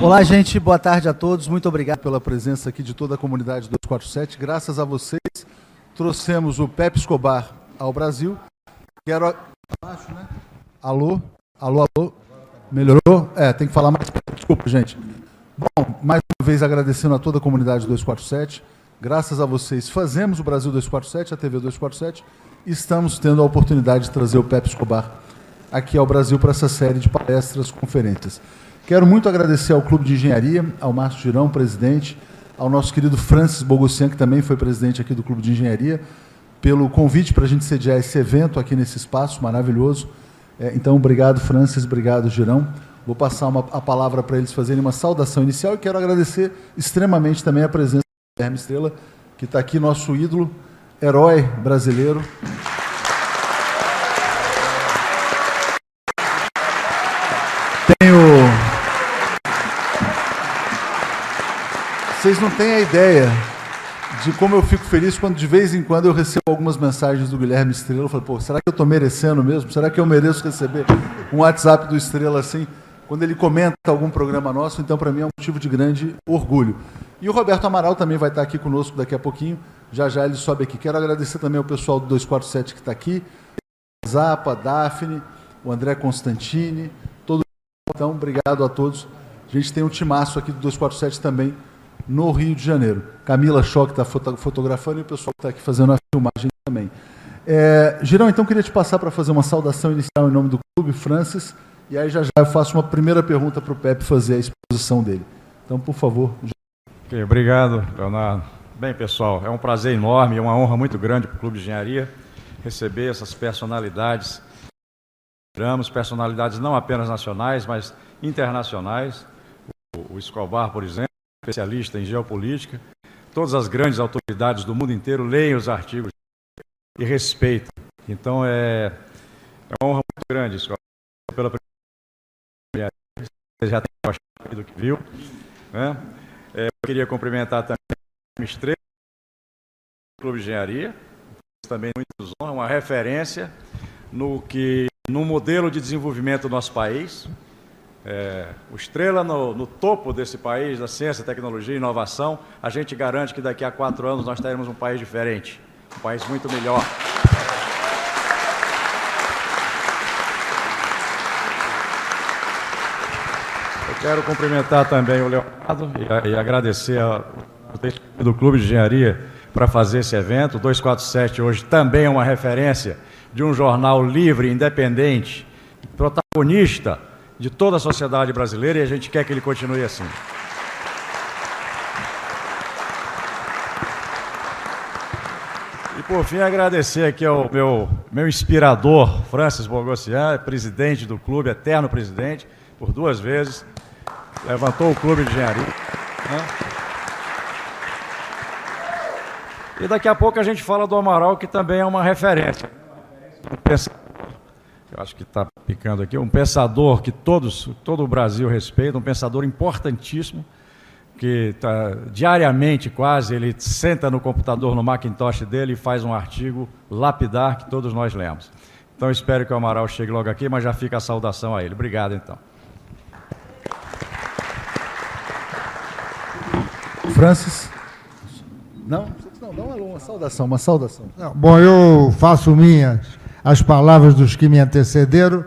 Olá, gente. Boa tarde a todos. Muito obrigado pela presença aqui de toda a comunidade 247. Graças a vocês, trouxemos o Pepe Escobar ao Brasil. Quero... Abaixo, né? Alô? Alô, alô? Melhorou? Tem que falar mais. Desculpa, gente. Bom, mais uma vez agradecendo a toda a comunidade 247. Graças a vocês, fazemos o Brasil 247, a TV 247. E estamos tendo a oportunidade de trazer o Pepe Escobar aqui ao Brasil para essa série de palestras, conferências. Quero muito agradecer ao Clube de Engenharia, ao Márcio Girão, presidente, ao nosso querido Francis Bogossian, que também foi presidente aqui do Clube de Engenharia, pelo convite para a gente sediar esse evento aqui nesse espaço maravilhoso. Então, obrigado, Francis, obrigado, Girão. Vou passar a palavra para eles fazerem uma saudação inicial e quero agradecer extremamente também a presença do Guilherme Estrela, que está aqui, nosso ídolo, herói brasileiro. Vocês não têm a ideia de como eu fico feliz quando, de vez em quando, eu recebo algumas mensagens do Guilherme Estrela. Eu falo, pô, será que eu estou merecendo mesmo? Será que eu mereço receber um WhatsApp do Estrela assim? Quando ele comenta algum programa nosso, então, para mim, é um motivo de grande orgulho. E o Roberto Amaral também vai estar aqui conosco daqui a pouquinho. Já já ele sobe aqui. Quero agradecer também ao pessoal do 247 que está aqui. Zapa, Daphne, o André Constantini, todo mundo. Então, obrigado a todos. A gente tem um timaço aqui do 247 também, no Rio de Janeiro. Camila Schock está fotografando e o pessoal está aqui fazendo a filmagem também. Girão, então, queria te passar para fazer uma saudação inicial em nome do clube, Francis, e aí já eu faço uma primeira pergunta para o Pepe fazer a exposição dele. Então, por favor. Okay, obrigado, Leonardo. Bem, pessoal, é um prazer enorme e uma honra muito grande para o Clube de Engenharia receber essas personalidades. Personalidades não apenas nacionais, mas internacionais. O Escobar, por exemplo, especialista em geopolítica, todas as grandes autoridades do mundo inteiro leem os artigos e respeitam. Então, é uma honra muito grande, Escobar, pela primeira vez. Você já tem gostado do que viu, né? Eu queria cumprimentar também a Estrela do Clube de Engenharia, também muito nos honra, uma referência no modelo de desenvolvimento do nosso país. O Estrela no topo desse país, da ciência, tecnologia e inovação, a gente garante que daqui a 4 anos nós teremos um país diferente, um país muito melhor. Eu quero cumprimentar também o Leonardo e agradecer do Clube de Engenharia para fazer esse evento. O 247 hoje também é uma referência de um jornal livre, independente, protagonista de toda a sociedade brasileira, e a gente quer que ele continue assim. E, por fim, agradecer aqui ao meu inspirador, Francis Bogossian, presidente do clube, eterno presidente, por 2 vezes, levantou o Clube de Engenharia, né? E daqui a pouco a gente fala do Amaral, que também é uma referência. Eu acho que está picando aqui, um pensador que todo o Brasil respeita, um pensador importantíssimo, que diariamente quase ele senta no computador, no Macintosh dele e faz um artigo lapidar que todos nós lemos. Então espero que o Amaral chegue logo aqui, mas já fica a saudação a ele. Obrigado, então. Francis? Não, dá uma saudação, uma saudação. Não, bom, eu faço as palavras dos que me antecederam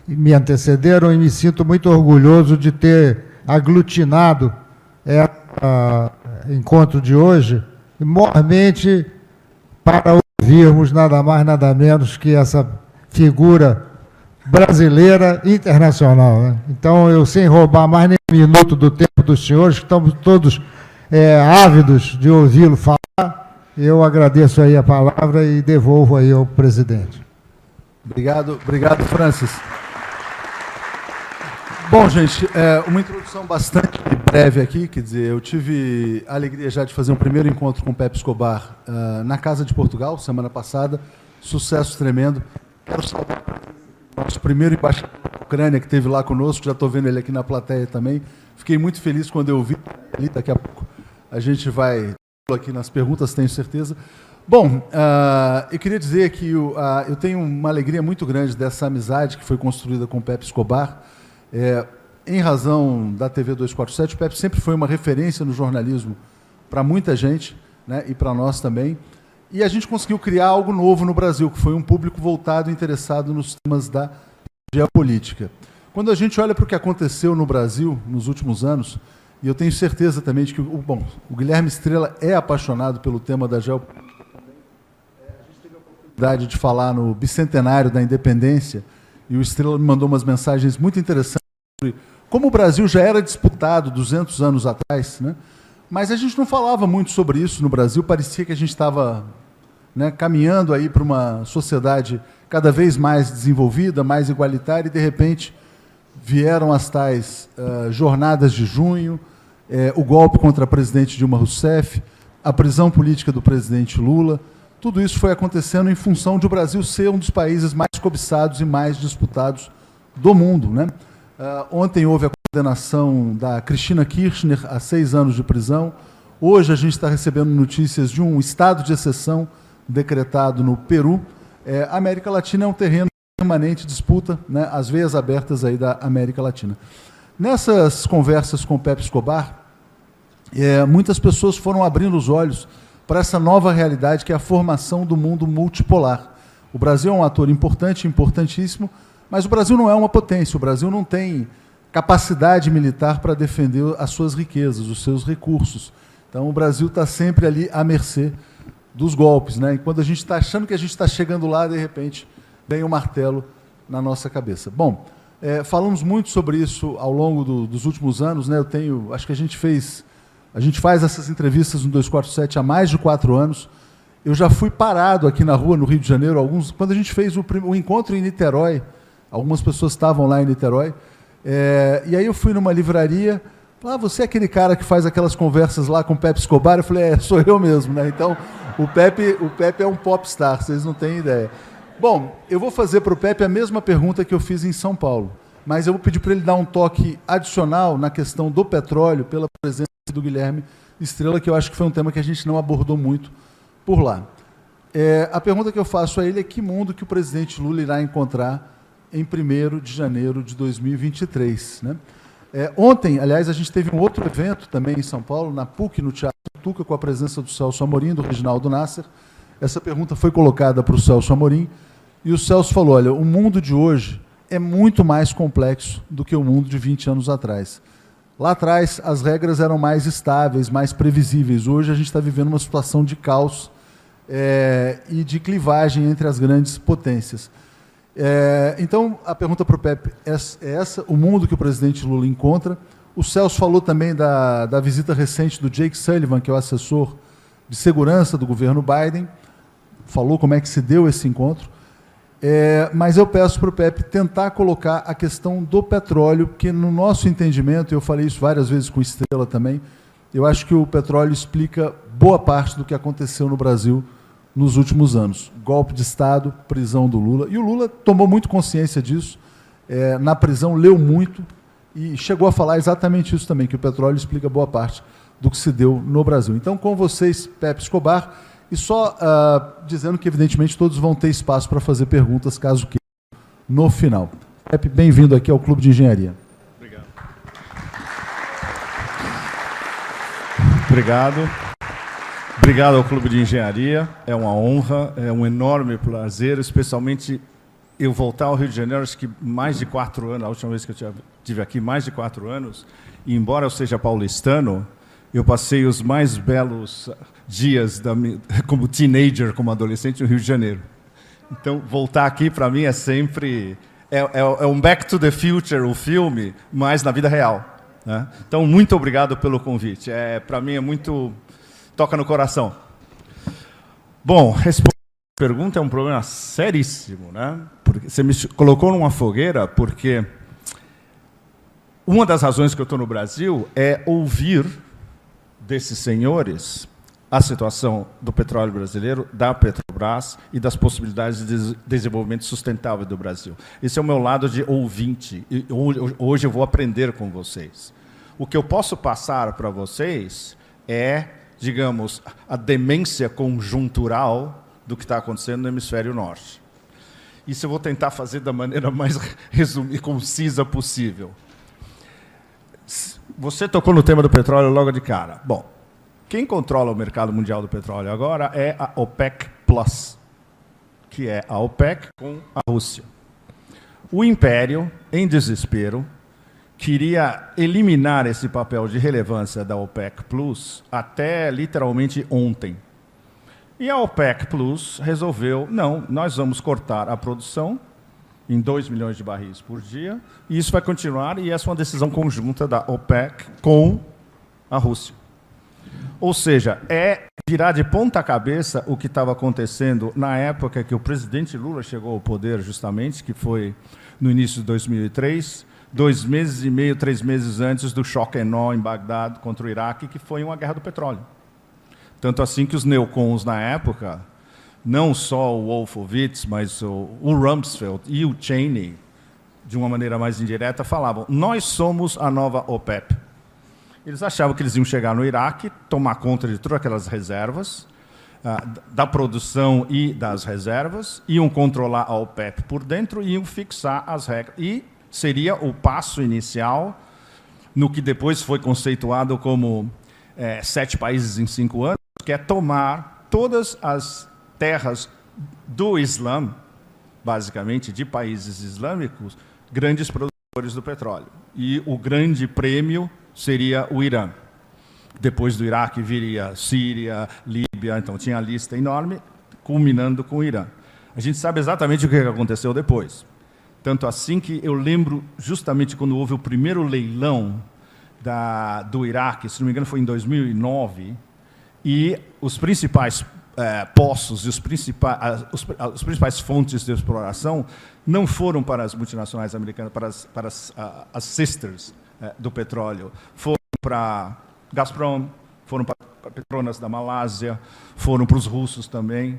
e me sinto muito orgulhoso de ter aglutinado encontro de hoje, mormente para ouvirmos nada mais, nada menos que essa figura brasileira internacional, né? Então, eu, sem roubar mais nem um minuto do tempo dos senhores, que estamos todos ávidos de ouvi-lo falar, eu agradeço aí a palavra e devolvo aí ao presidente. Obrigado, Francis. Bom, gente, uma introdução bastante breve aqui, quer dizer, eu tive a alegria já de fazer um primeiro encontro com o Pepe Escobar na Casa de Portugal, semana passada, sucesso tremendo. Quero saudar o nosso primeiro embaixador da Ucrânia, que esteve lá conosco, já estou vendo ele aqui na plateia também. Fiquei muito feliz quando eu vi ele, daqui a pouco a gente vai aqui nas perguntas, tenho certeza. Bom, eu queria dizer que eu tenho uma alegria muito grande dessa amizade que foi construída com o Pepe Escobar. em razão da TV 247, o Pepe sempre foi uma referência no jornalismo para muita gente, né, e para nós também. E a gente conseguiu criar algo novo no Brasil, que foi um público voltado, interessado nos temas da geopolítica. Quando a gente olha para o que aconteceu no Brasil nos últimos anos, e eu tenho certeza também de que o Guilherme Estrela é apaixonado pelo tema da geopolítica. A gente teve a oportunidade de falar no bicentenário da independência, e o Estrela me mandou umas mensagens muito interessantes sobre como o Brasil já era disputado 200 anos atrás, né? Mas a gente não falava muito sobre isso no Brasil, parecia que a gente estava, né, caminhando aí para uma sociedade cada vez mais desenvolvida, mais igualitária, e de repente vieram as tais jornadas de junho, o golpe contra a presidente Dilma Rousseff, a prisão política do presidente Lula. Tudo isso foi acontecendo em função de o Brasil ser um dos países mais cobiçados e mais disputados do mundo, né? Ontem houve a condenação da Cristina Kirchner a 6 anos de prisão. Hoje a gente está recebendo notícias de um estado de exceção decretado no Peru. A América Latina é um terreno de permanente disputa, né, as veias abertas aí da América Latina. Nessas conversas com o Pepe Escobar, muitas pessoas foram abrindo os olhos para essa nova realidade que é a formação do mundo multipolar. O Brasil é um ator importante, importantíssimo, mas o Brasil não é uma potência, o Brasil não tem capacidade militar para defender as suas riquezas, os seus recursos. Então o Brasil está sempre ali à mercê dos golpes, né? E quando a gente está achando que a gente está chegando lá, de repente vem o martelo na nossa cabeça. Bom, falamos muito sobre isso ao longo dos últimos anos, né? Acho que a gente faz essas entrevistas no 247 há mais de 4 anos. Eu já fui parado aqui na rua, no Rio de Janeiro, quando a gente fez o encontro em Niterói, algumas pessoas estavam lá em Niterói, e aí eu fui numa livraria, você é aquele cara que faz aquelas conversas lá com o Pepe Escobar? Eu falei, sou eu mesmo, né? Então, o Pepe é um popstar, vocês não têm ideia. Bom, eu vou fazer para o Pepe a mesma pergunta que eu fiz em São Paulo, mas eu vou pedir para ele dar um toque adicional na questão do petróleo, pela presença do Guilherme Estrela, que eu acho que foi um tema que a gente não abordou muito por lá. A pergunta que eu faço a ele é que mundo que o presidente Lula irá encontrar em 1º de janeiro de 2023. Né? Ontem, aliás, a gente teve um outro evento também em São Paulo, na PUC, no Teatro Tuca, com a presença do Celso Amorim, do Reginaldo Nasser. Essa pergunta foi colocada para o Celso Amorim, e o Celso falou, olha, o mundo de hoje é muito mais complexo do que o mundo de 20 anos atrás. Lá atrás, as regras eram mais estáveis, mais previsíveis. Hoje, a gente está vivendo uma situação de caos e de clivagem entre as grandes potências. Então, a pergunta para o Pepe é essa, o mundo que o presidente Lula encontra. O Celso falou também da visita recente do Jake Sullivan, que é o assessor de segurança do governo Biden, falou como é que se deu esse encontro. Mas eu peço para o Pepe tentar colocar a questão do petróleo, porque no nosso entendimento, eu falei isso várias vezes com Estrela também, eu acho que o petróleo explica boa parte do que aconteceu no Brasil nos últimos anos. Golpe de Estado, prisão do Lula. E o Lula tomou muito consciência disso, na prisão leu muito e chegou a falar exatamente isso também, que o petróleo explica boa parte do que se deu no Brasil. Então, com vocês, Pepe Escobar, e só dizendo que, evidentemente, todos vão ter espaço para fazer perguntas, caso queiram, no final. Pepe, bem-vindo aqui ao Clube de Engenharia. Obrigado. Obrigado. Obrigado ao Clube de Engenharia, é uma honra, é um enorme prazer, especialmente eu voltar ao Rio de Janeiro, acho que mais de 4 anos, a última vez que eu estive aqui, mais de 4 anos, e embora eu seja paulistano, eu passei os mais belos dias como teenager, como adolescente, no Rio de Janeiro. Então, voltar aqui, para mim, é sempre... É um Back to the Future, o filme, mas na vida real. Né? Então, muito obrigado pelo convite. Para mim, é muito... toca no coração. Bom, responder a pergunta é um problema seríssimo, né? Porque você me colocou numa fogueira, porque uma das razões que eu estou no Brasil é ouvir desses senhores a situação do petróleo brasileiro, da Petrobras e das possibilidades de desenvolvimento sustentável do Brasil. Esse é o meu lado de ouvinte. E hoje eu vou aprender com vocês. O que eu posso passar para vocês é, digamos, a demência conjuntural do que está acontecendo no hemisfério norte. Isso eu vou tentar fazer da maneira mais resumida e concisa possível. Você tocou no tema do petróleo logo de cara. Bom, quem controla o mercado mundial do petróleo agora é a OPEC+, que é a OPEC com a Rússia. O Império, em desespero, queria eliminar esse papel de relevância da OPEC Plus até literalmente ontem. E a OPEC Plus resolveu, não, nós vamos cortar a produção em 2 milhões de barris por dia, e isso vai continuar, e essa é uma decisão conjunta da OPEC com a Rússia. Ou seja, é virar de ponta cabeça o que estava acontecendo na época que o presidente Lula chegou ao poder, justamente, que foi no início de 2003, 2 meses e meio, 3 meses antes do choque em Bagdá contra o Iraque, que foi uma guerra do petróleo. Tanto assim que os neocons na época, não só o Wolfowitz, mas o Rumsfeld e o Cheney, de uma maneira mais indireta, falavam: nós somos a nova OPEP. Eles achavam que eles iam chegar no Iraque, tomar conta de todas aquelas reservas, da produção e das reservas, iam controlar a OPEP por dentro e iam fixar as regras. E seria o passo inicial no que depois foi conceituado como 7 países em 5 anos, que é tomar todas as terras do Islã, basicamente, de países islâmicos, grandes produtores do petróleo. E o grande prêmio seria o Irã. Depois do Iraque viria Síria, Líbia, então tinha a lista enorme, culminando com o Irã. A gente sabe exatamente o que aconteceu depois. Tanto assim que eu lembro justamente quando houve o primeiro leilão do Iraque, se não me engano foi em 2009, e os principais poços e as principais fontes de exploração não foram para as multinacionais americanas, para as sisters do petróleo. Foram para Gazprom, foram para Petronas da Malásia, foram para os russos também.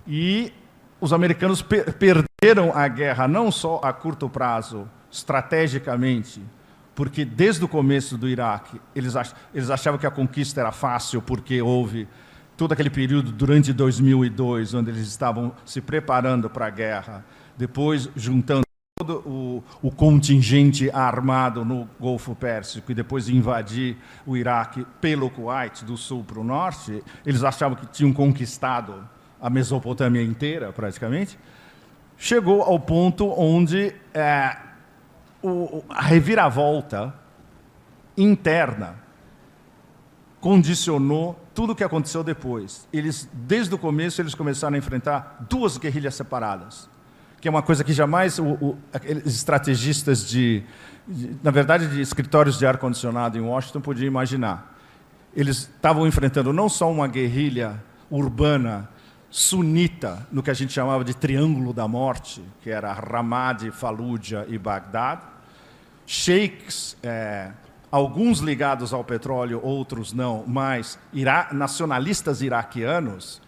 E os americanos perderam a guerra não só a curto prazo, estrategicamente, porque desde o começo do Iraque eles achavam que a conquista era fácil porque houve todo aquele período durante 2002, onde eles estavam se preparando para a guerra, depois juntando todo o contingente armado no Golfo Pérsico e depois invadir o Iraque pelo Kuwait, do sul para o norte. Eles achavam que tinham conquistado a Mesopotâmia inteira, praticamente. Chegou ao ponto onde a reviravolta interna condicionou tudo o que aconteceu depois. Desde o começo, eles começaram a enfrentar 2 guerrilhas separadas, que é uma coisa que jamais aqueles estrategistas na verdade, de escritórios de ar-condicionado em Washington podiam imaginar. Eles estavam enfrentando não só uma guerrilha urbana sunita, no que a gente chamava de Triângulo da Morte, que era Ramadi, Fallujah e Bagdad, sheiks, alguns ligados ao petróleo, outros não, mas nacionalistas iraquianos.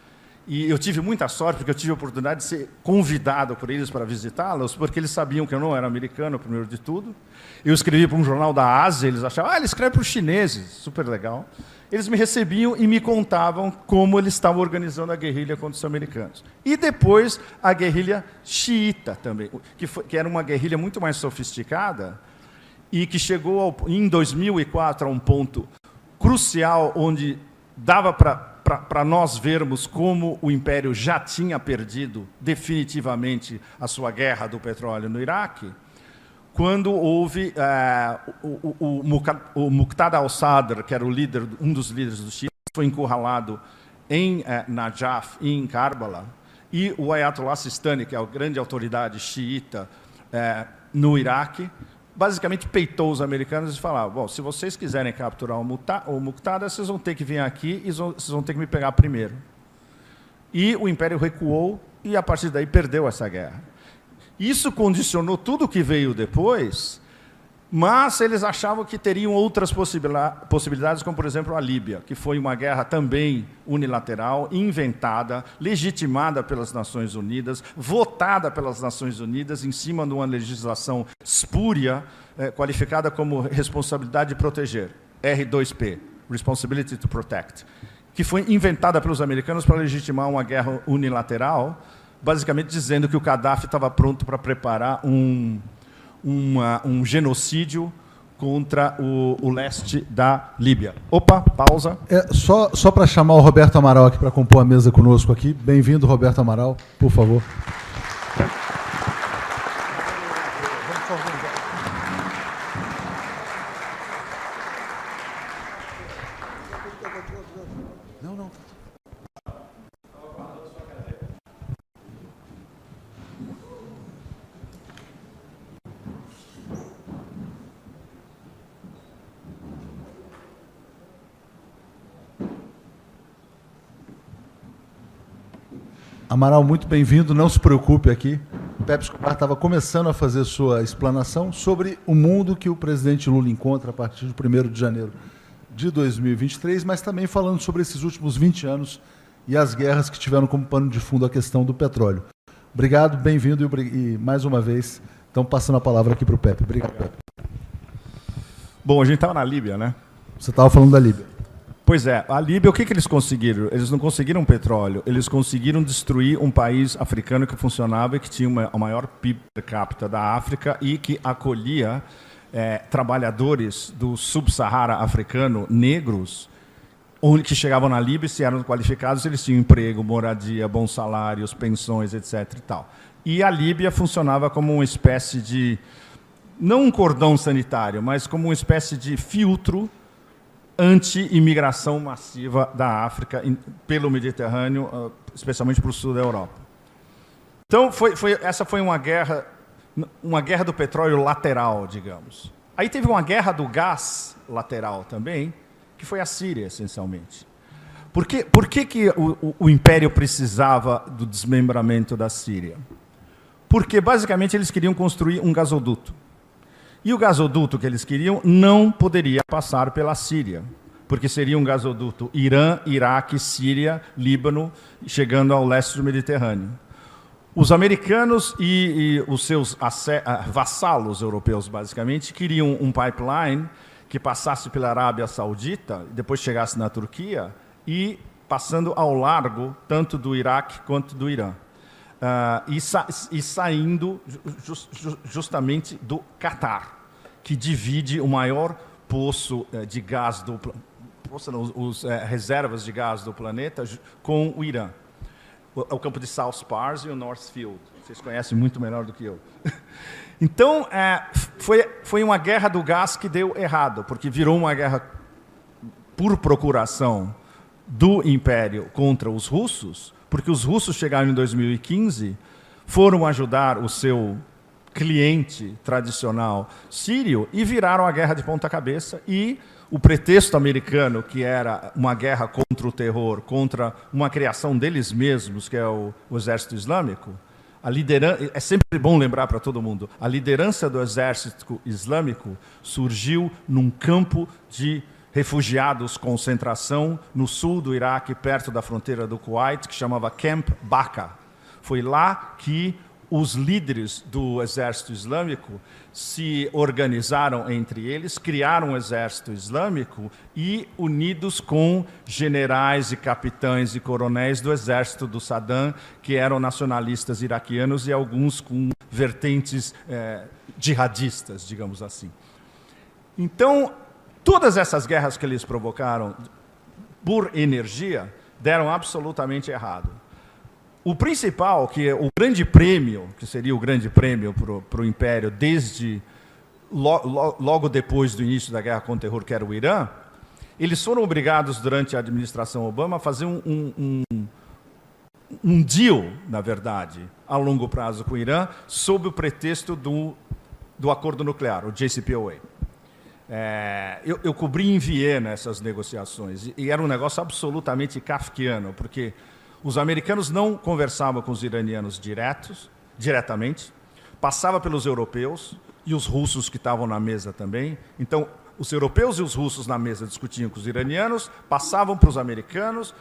E eu tive muita sorte, porque eu tive a oportunidade de ser convidado por eles para visitá-los, porque eles sabiam que eu não era americano, primeiro de tudo. Eu escrevi para um jornal da Ásia, eles achavam, ele escreve para os chineses, super legal. Eles me recebiam e me contavam como eles estavam organizando a guerrilha contra os americanos. E depois a guerrilha xiita também, que era uma guerrilha muito mais sofisticada e que chegou em 2004 a um ponto crucial onde dava para nós vermos como o Império já tinha perdido definitivamente a sua guerra do petróleo no Iraque, quando houve o Muqtada al-Sadr, que era um dos líderes do Xiita, foi encurralado em Najaf, em Karbala, e o Ayatollah Sistani, que é a grande autoridade xiita no Iraque, basicamente peitou os americanos e falava: bom, se vocês quiserem capturar o Muqtada, vocês vão ter que vir aqui e vocês vão ter que me pegar primeiro. E o Império recuou e, a partir daí, perdeu essa guerra. Isso condicionou tudo o que veio depois, mas eles achavam que teriam outras possibilidades, como, por exemplo, a Líbia, que foi uma guerra também unilateral, inventada, legitimada pelas Nações Unidas, votada pelas Nações Unidas em cima de uma legislação espúria, qualificada como responsabilidade de proteger, R2P, Responsibility to Protect, que foi inventada pelos americanos para legitimar uma guerra unilateral, basicamente dizendo que o Gaddafi estava pronto para preparar um genocídio contra o leste da Líbia. Opa, pausa. Só para chamar o Roberto Amaral aqui para compor a mesa conosco aqui. Bem-vindo, Roberto Amaral, por favor. Amaral, muito bem-vindo. Não se preocupe aqui. O Pepe Escobar estava começando a fazer sua explanação sobre o mundo que o presidente Lula encontra a partir de 1º de janeiro de 2023, mas também falando sobre esses últimos 20 anos e as guerras que tiveram como pano de fundo a questão do petróleo. Obrigado, bem-vindo e mais uma vez, então passando a palavra aqui para o Pepe. Obrigado, Pepe. Bom, a gente estava na Líbia, né? Você estava falando da Líbia. Pois é, a Líbia, o que eles conseguiram? Eles não conseguiram petróleo, eles conseguiram destruir um país africano que funcionava e que tinha o maior PIB per capita da África e que acolhia trabalhadores do sub-Sahara africano, negros, que chegavam na Líbia, se eram qualificados, eles tinham emprego, moradia, bons salários, pensões, etc. e tal. E a Líbia funcionava como uma espécie de, não um cordão sanitário, mas como uma espécie de filtro anti-imigração massiva da África pelo Mediterrâneo, especialmente para o sul da Europa. Então, essa foi uma guerra do petróleo lateral, digamos. Aí teve uma guerra do gás lateral também, que foi a Síria, essencialmente. Por que o Império precisava do desmembramento da Síria? Porque, basicamente, eles queriam construir um gasoduto. E o gasoduto que eles queriam não poderia passar pela Síria, porque seria um gasoduto Irã, Iraque, Síria, Líbano, chegando ao leste do Mediterrâneo. Os americanos e os seus vassalos europeus, basicamente, queriam um pipeline que passasse pela Arábia Saudita, depois chegasse na Turquia, e passando ao largo, tanto do Iraque quanto do Irã. E saindo justamente do Catar, que divide o maior poço de gás do reservas de gás do planeta com o Irã. O campo de South Pars e o North Field. Vocês conhecem muito melhor do que eu. Então, foi uma guerra do gás que deu errado, porque virou uma guerra por procuração do Império contra os russos, porque os russos chegaram em 2015, foram ajudar o seu cliente tradicional sírio e viraram a guerra de ponta cabeça, e o pretexto americano, que era uma guerra contra o terror, contra uma criação deles mesmos, que é o Exército Islâmico, é sempre bom lembrar para todo mundo, a liderança do Exército Islâmico surgiu num campo de refugiados concentração no sul do Iraque, perto da fronteira do Kuwait, que chamava Camp Baka. Foi lá que os líderes do exército islâmico se organizaram entre eles, criaram um exército islâmico e, unidos com generais e capitães e coronéis do exército do Saddam, que eram nacionalistas iraquianos e alguns com vertentes jihadistas, digamos assim. Então, todas essas guerras que eles provocaram por energia deram absolutamente errado. O principal, que é o grande prêmio, que seria o grande prêmio para o Império desde logo depois do início da guerra contra o terror, que era o Irã, eles foram obrigados, durante a administração Obama, a fazer um deal, na verdade, a longo prazo com o Irã, sob o pretexto do acordo nuclear, o JCPOA. Eu cobri em Viena essas negociações, e era um negócio absolutamente kafkiano, porque os americanos não conversavam com os iranianos diretamente, passava pelos europeus e os russos que estavam na mesa também. Então, os europeus e os russos na mesa discutiam com os iranianos, passavam para os americanos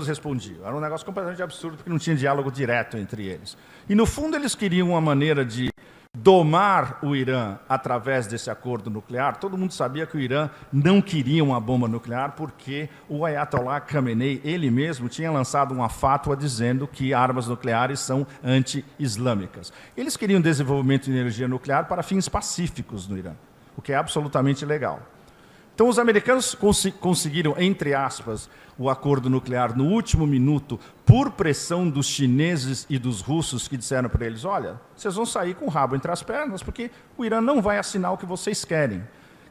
respondiam. Era um negócio completamente absurdo, porque não tinha diálogo direto entre eles. E, no fundo, eles queriam uma maneira de domar o Irã através desse acordo nuclear. Todo mundo sabia que o Irã não queria uma bomba nuclear, porque o Ayatollah Khamenei, ele mesmo, tinha lançado uma fátua dizendo que armas nucleares são anti-islâmicas. Eles queriam desenvolvimento de energia nuclear para fins pacíficos no Irã, o que é absolutamente legal. Então, os americanos conseguiram, entre aspas, o acordo nuclear no último minuto por pressão dos chineses e dos russos que disseram para eles, olha, vocês vão sair com o rabo entre as pernas porque o Irã não vai assinar o que vocês querem,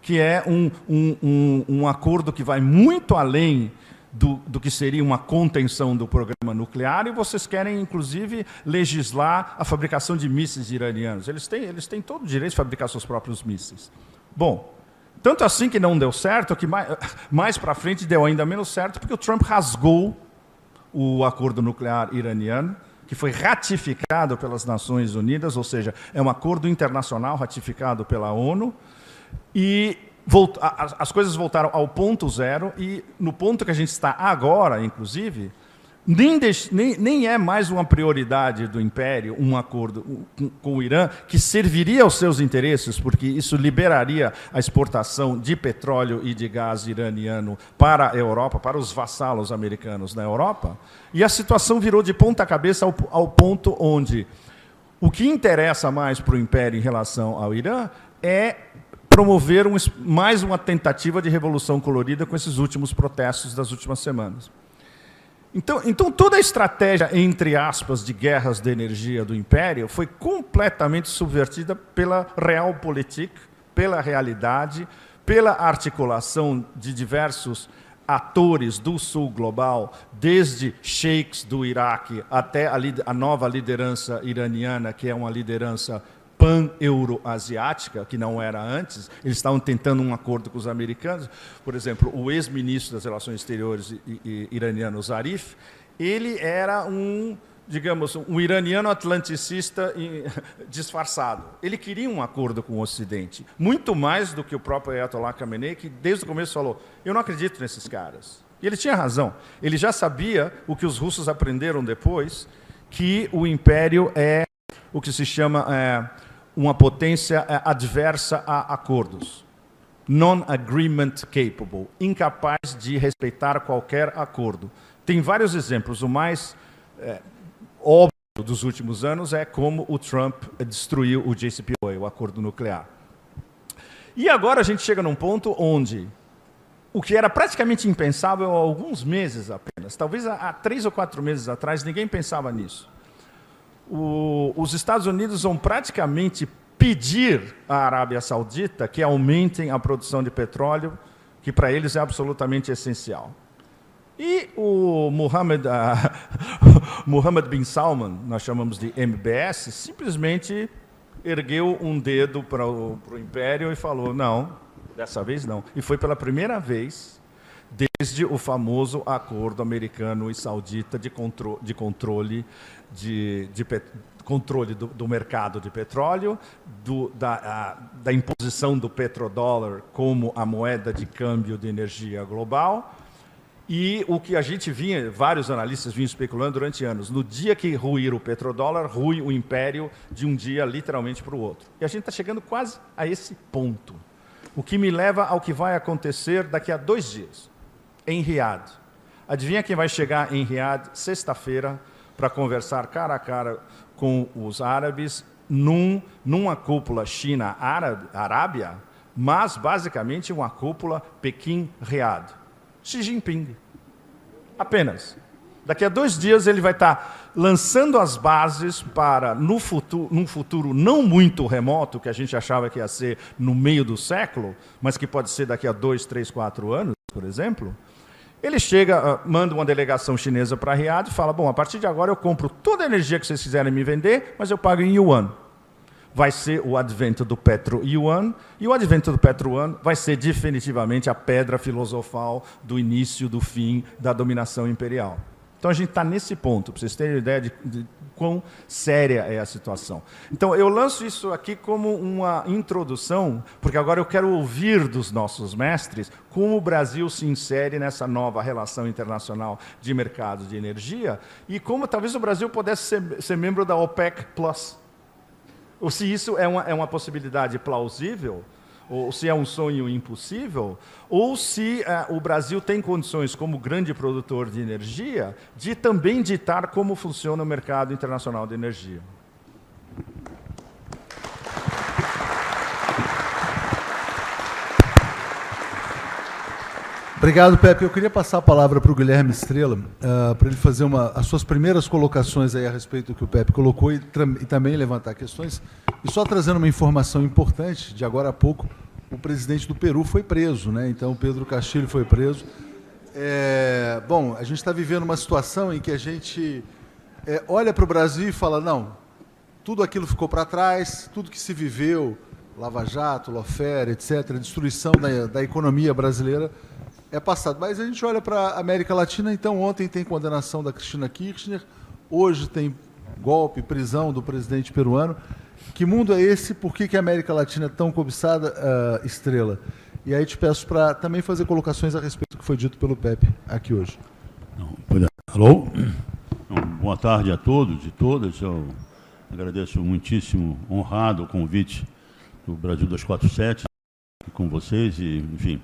que é um acordo que vai muito além do que seria uma contenção do programa nuclear, e vocês querem, inclusive, legislar a fabricação de mísseis iranianos. Eles têm todo o direito de fabricar seus próprios mísseis. Bom, tanto assim que não deu certo, que mais para frente deu ainda menos certo, porque o Trump rasgou o acordo nuclear iraniano, que foi ratificado pelas Nações Unidas, ou seja, é um acordo internacional ratificado pela ONU, e as coisas voltaram ao ponto zero, e no ponto que a gente está agora, inclusive, nem é mais uma prioridade do Império um acordo com o Irã que serviria aos seus interesses, porque isso liberaria a exportação de petróleo e de gás iraniano para a Europa, para os vassalos americanos na Europa, e a situação virou de ponta cabeça ao ponto onde o que interessa mais para o Império em relação ao Irã é promover mais uma tentativa de revolução colorida com esses últimos protestos das últimas semanas. Então toda a estratégia, entre aspas, de guerras de energia do Império foi completamente subvertida pela Realpolitik, pela realidade, pela articulação de diversos atores do sul global, desde sheiks do Iraque até a nova liderança iraniana, que é uma liderança pan-euro-asiática, que não era antes. Eles estavam tentando um acordo com os americanos. Por exemplo, o ex-ministro das Relações Exteriores iraniano, Zarif, ele era digamos, um iraniano atlanticista disfarçado. Ele queria um acordo com o Ocidente, muito mais do que o próprio Ayatollah Khamenei, que desde o começo falou, eu não acredito nesses caras. E ele tinha razão. Ele já sabia o que os russos aprenderam depois, que o Império é o que se chama uma potência adversa a acordos. Non-agreement capable, incapaz de respeitar qualquer acordo. Tem vários exemplos. O mais óbvio dos últimos anos é como o Trump destruiu o JCPOA, o acordo nuclear. E agora a gente chega num ponto onde o que era praticamente impensável há alguns meses apenas, talvez há 3 ou 4 meses atrás, ninguém pensava nisso. Os Estados Unidos vão praticamente pedir à Arábia Saudita que aumentem a produção de petróleo, que para eles é absolutamente essencial. E o Mohammed bin Salman, nós chamamos de MBS, simplesmente ergueu um dedo para o Império e falou, não, dessa vez não. E foi pela primeira vez desde o famoso acordo americano e saudita de controle do mercado de petróleo, da imposição do petrodólar como a moeda de câmbio de energia global. E o que a gente vários analistas vinham especulando durante anos, no dia que ruir o petrodólar, rui o Império de um dia literalmente para o outro. E a gente está chegando quase a esse ponto. O que me leva ao que vai acontecer daqui a 2 dias, em Riad. Adivinha quem vai chegar em Riad sexta-feira para conversar cara a cara com os árabes numa cúpula China-Arábia, mas basicamente uma cúpula Pequim-Riad. Xi Jinping. Apenas. Daqui a 2 dias ele vai estar lançando as bases para, num futuro não muito remoto, que a gente achava que ia ser no meio do século, mas que pode ser daqui a 2, 3, 4 anos, por exemplo. Ele chega, manda uma delegação chinesa para Riad e fala, bom, a partir de agora eu compro toda a energia que vocês quiserem me vender, mas eu pago em yuan. Vai ser o advento do Petro-Yuan, e o advento do Petro-Yuan vai ser definitivamente a pedra filosofal do início, do fim da dominação imperial. Então a gente está nesse ponto, para vocês terem ideia de quão séria é a situação. Então eu lanço isso aqui como uma introdução, porque agora eu quero ouvir dos nossos mestres como o Brasil se insere nessa nova relação internacional de mercado de energia e como talvez o Brasil pudesse ser membro da OPEC+. Ou se isso é uma possibilidade plausível, ou se é um sonho impossível, ou se o Brasil tem condições, como grande produtor de energia, de também ditar como funciona o mercado internacional de energia. Obrigado, Pepe. Eu queria passar a palavra para o Guilherme Estrela, para ele fazer as suas primeiras colocações aí a respeito do que o Pepe colocou e também levantar questões. E só trazendo uma informação importante, de agora a pouco, o presidente do Peru foi preso, né? Então, o Pedro Castilho foi preso. Bom, a gente está vivendo uma situação em que a gente olha para o Brasil e fala, não, tudo aquilo ficou para trás, tudo que se viveu, Lava Jato, Lawfare, etc., a destruição da economia brasileira é passado. Mas a gente olha para a América Latina, então ontem tem condenação da Cristina Kirchner, hoje tem golpe, prisão do presidente peruano. Que mundo é esse? Por que a América Latina é tão cobiçada, Estrela? E aí te peço para também fazer colocações a respeito do que foi dito pelo Pepe aqui hoje. Alô? Boa tarde a todos e todas. Eu agradeço muitíssimo, honrado o convite do Brasil 247 com vocês e, enfim,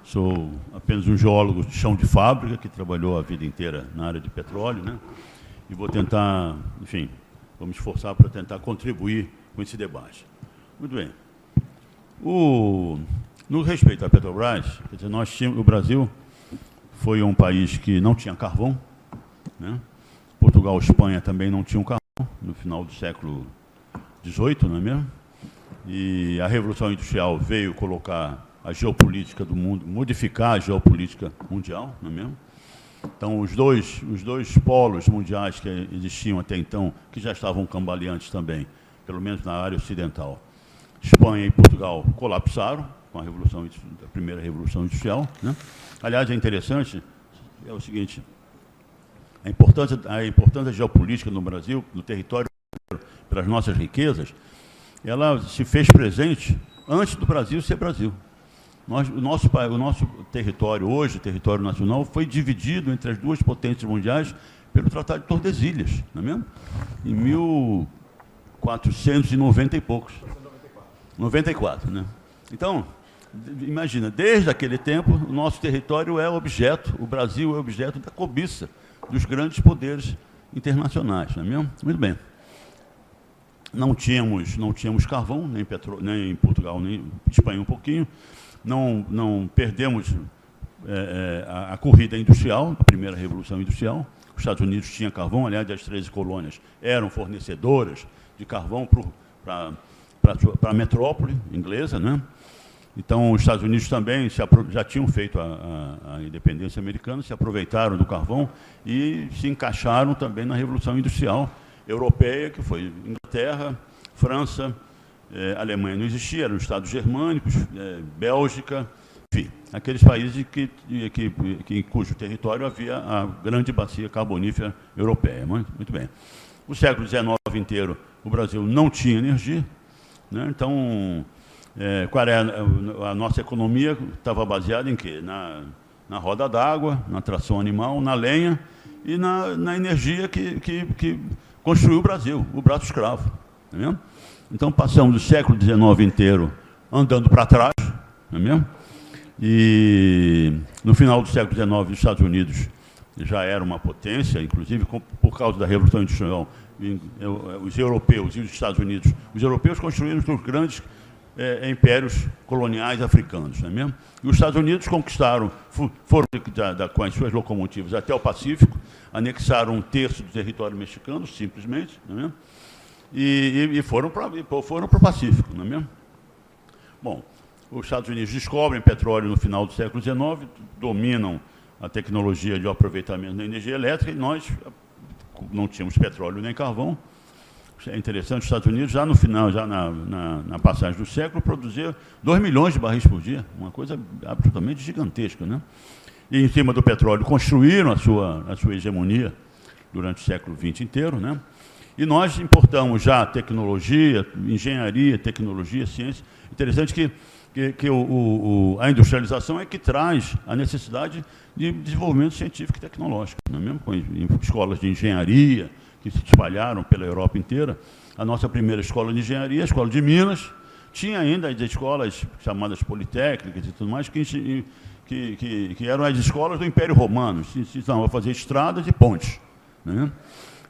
sou apenas um geólogo de chão de fábrica que trabalhou a vida inteira na área de petróleo, né? E vou tentar, enfim, vou me esforçar para tentar contribuir com esse debate. Muito bem. No respeito à Petrobras, quer dizer, o Brasil foi um país que não tinha carvão, né? Portugal e Espanha também não tinham carvão no final do século XVIII, não é mesmo? E a Revolução Industrial veio colocar a geopolítica do mundo, modificar a geopolítica mundial, não é mesmo? Então, os dois polos mundiais que existiam até então, que já estavam cambaleantes também, pelo menos na área ocidental, Espanha e Portugal colapsaram com a primeira Revolução Industrial, né? Aliás, é interessante, é o seguinte, a importância geopolítica no Brasil, no território, pelas nossas riquezas, ela se fez presente antes do Brasil ser Brasil. O nosso território hoje, território nacional, foi dividido entre as duas potências mundiais pelo Tratado de Tordesilhas, não é mesmo? Em 1490 e poucos. 94, né? Então, imagina, desde aquele tempo, o nosso território o Brasil é objeto da cobiça dos grandes poderes internacionais, não é mesmo? Muito bem. Não tínhamos carvão, nem em Portugal, nem em Espanha um pouquinho. Não perdemos a corrida industrial, a primeira Revolução Industrial. Os Estados Unidos tinham carvão, aliás, as 13 colônias eram fornecedoras de carvão para a metrópole inglesa, né? Então, os Estados Unidos também já tinham feito a independência americana, se aproveitaram do carvão e se encaixaram também na Revolução Industrial Europeia, que foi Inglaterra, França, Alemanha não existia, eram estados germânicos, Bélgica, enfim, aqueles países cujo território havia a grande bacia carbonífera europeia. Muito bem. O século XIX inteiro, o Brasil não tinha energia, né? Então, a nossa economia estava baseada em quê? Na roda d'água, na tração animal, na lenha e na energia que construiu o Brasil, o braço escravo. Não é mesmo? Então, passamos o século XIX inteiro andando para trás, não é mesmo? E no final do século XIX, os Estados Unidos já era uma potência, inclusive por causa da Revolução Industrial, os europeus e os Estados Unidos. Os europeus construíram os grandes impérios coloniais africanos, não é mesmo? E os Estados Unidos conquistaram, foram com as suas locomotivas até o Pacífico, anexaram um terço do território mexicano, simplesmente, não é mesmo? E foram para o Pacífico, não é mesmo? Bom, os Estados Unidos descobrem petróleo no final do século XIX, dominam a tecnologia de aproveitamento da energia elétrica, e nós não tínhamos petróleo nem carvão. É interessante, os Estados Unidos, já no final, já na passagem do século, produzia 2 milhões de barris por dia, uma coisa absolutamente gigantesca, né? E em cima do petróleo construíram a sua hegemonia durante o século XX inteiro, né? E nós importamos já tecnologia, engenharia, tecnologia, ciência. Interessante que a industrialização é que traz a necessidade de desenvolvimento científico e tecnológico, não é mesmo? Com escolas de engenharia que se espalharam pela Europa inteira. A nossa primeira escola de engenharia, a Escola de Minas, tinha ainda as escolas chamadas politécnicas e tudo mais, que eram as escolas do Império Romano, se ensinavam a fazer estradas e pontes, né?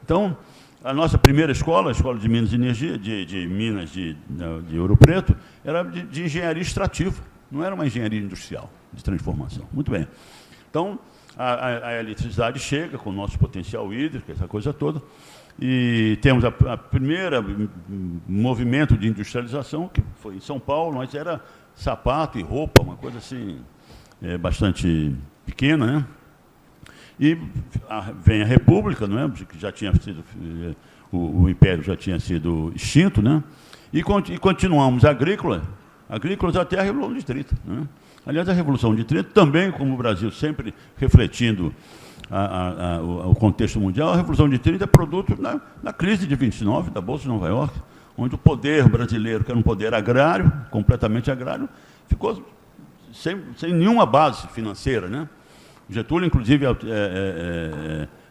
Então, a nossa primeira escola, a Escola de Minas de Energia, de Minas de Ouro Preto, era de engenharia extrativa, não era uma engenharia industrial, de transformação. Muito bem. Então, a eletricidade chega com o nosso potencial hídrico, essa coisa toda, e temos a primeira movimento de industrialização, que foi em São Paulo, mas era sapato e roupa, uma coisa assim, bastante pequena, né? E vem a República, não é? Que já tinha sido, o Império já tinha sido extinto, né? E continuamos agrícolas até a Revolução de 30. Né? Aliás, a Revolução de 30, também como o Brasil sempre refletindo o contexto mundial, a Revolução de 30 é produto da crise de 29, da Bolsa de Nova York, onde o poder brasileiro, que era um poder agrário, completamente agrário, ficou sem nenhuma base financeira, né? Getúlio, inclusive,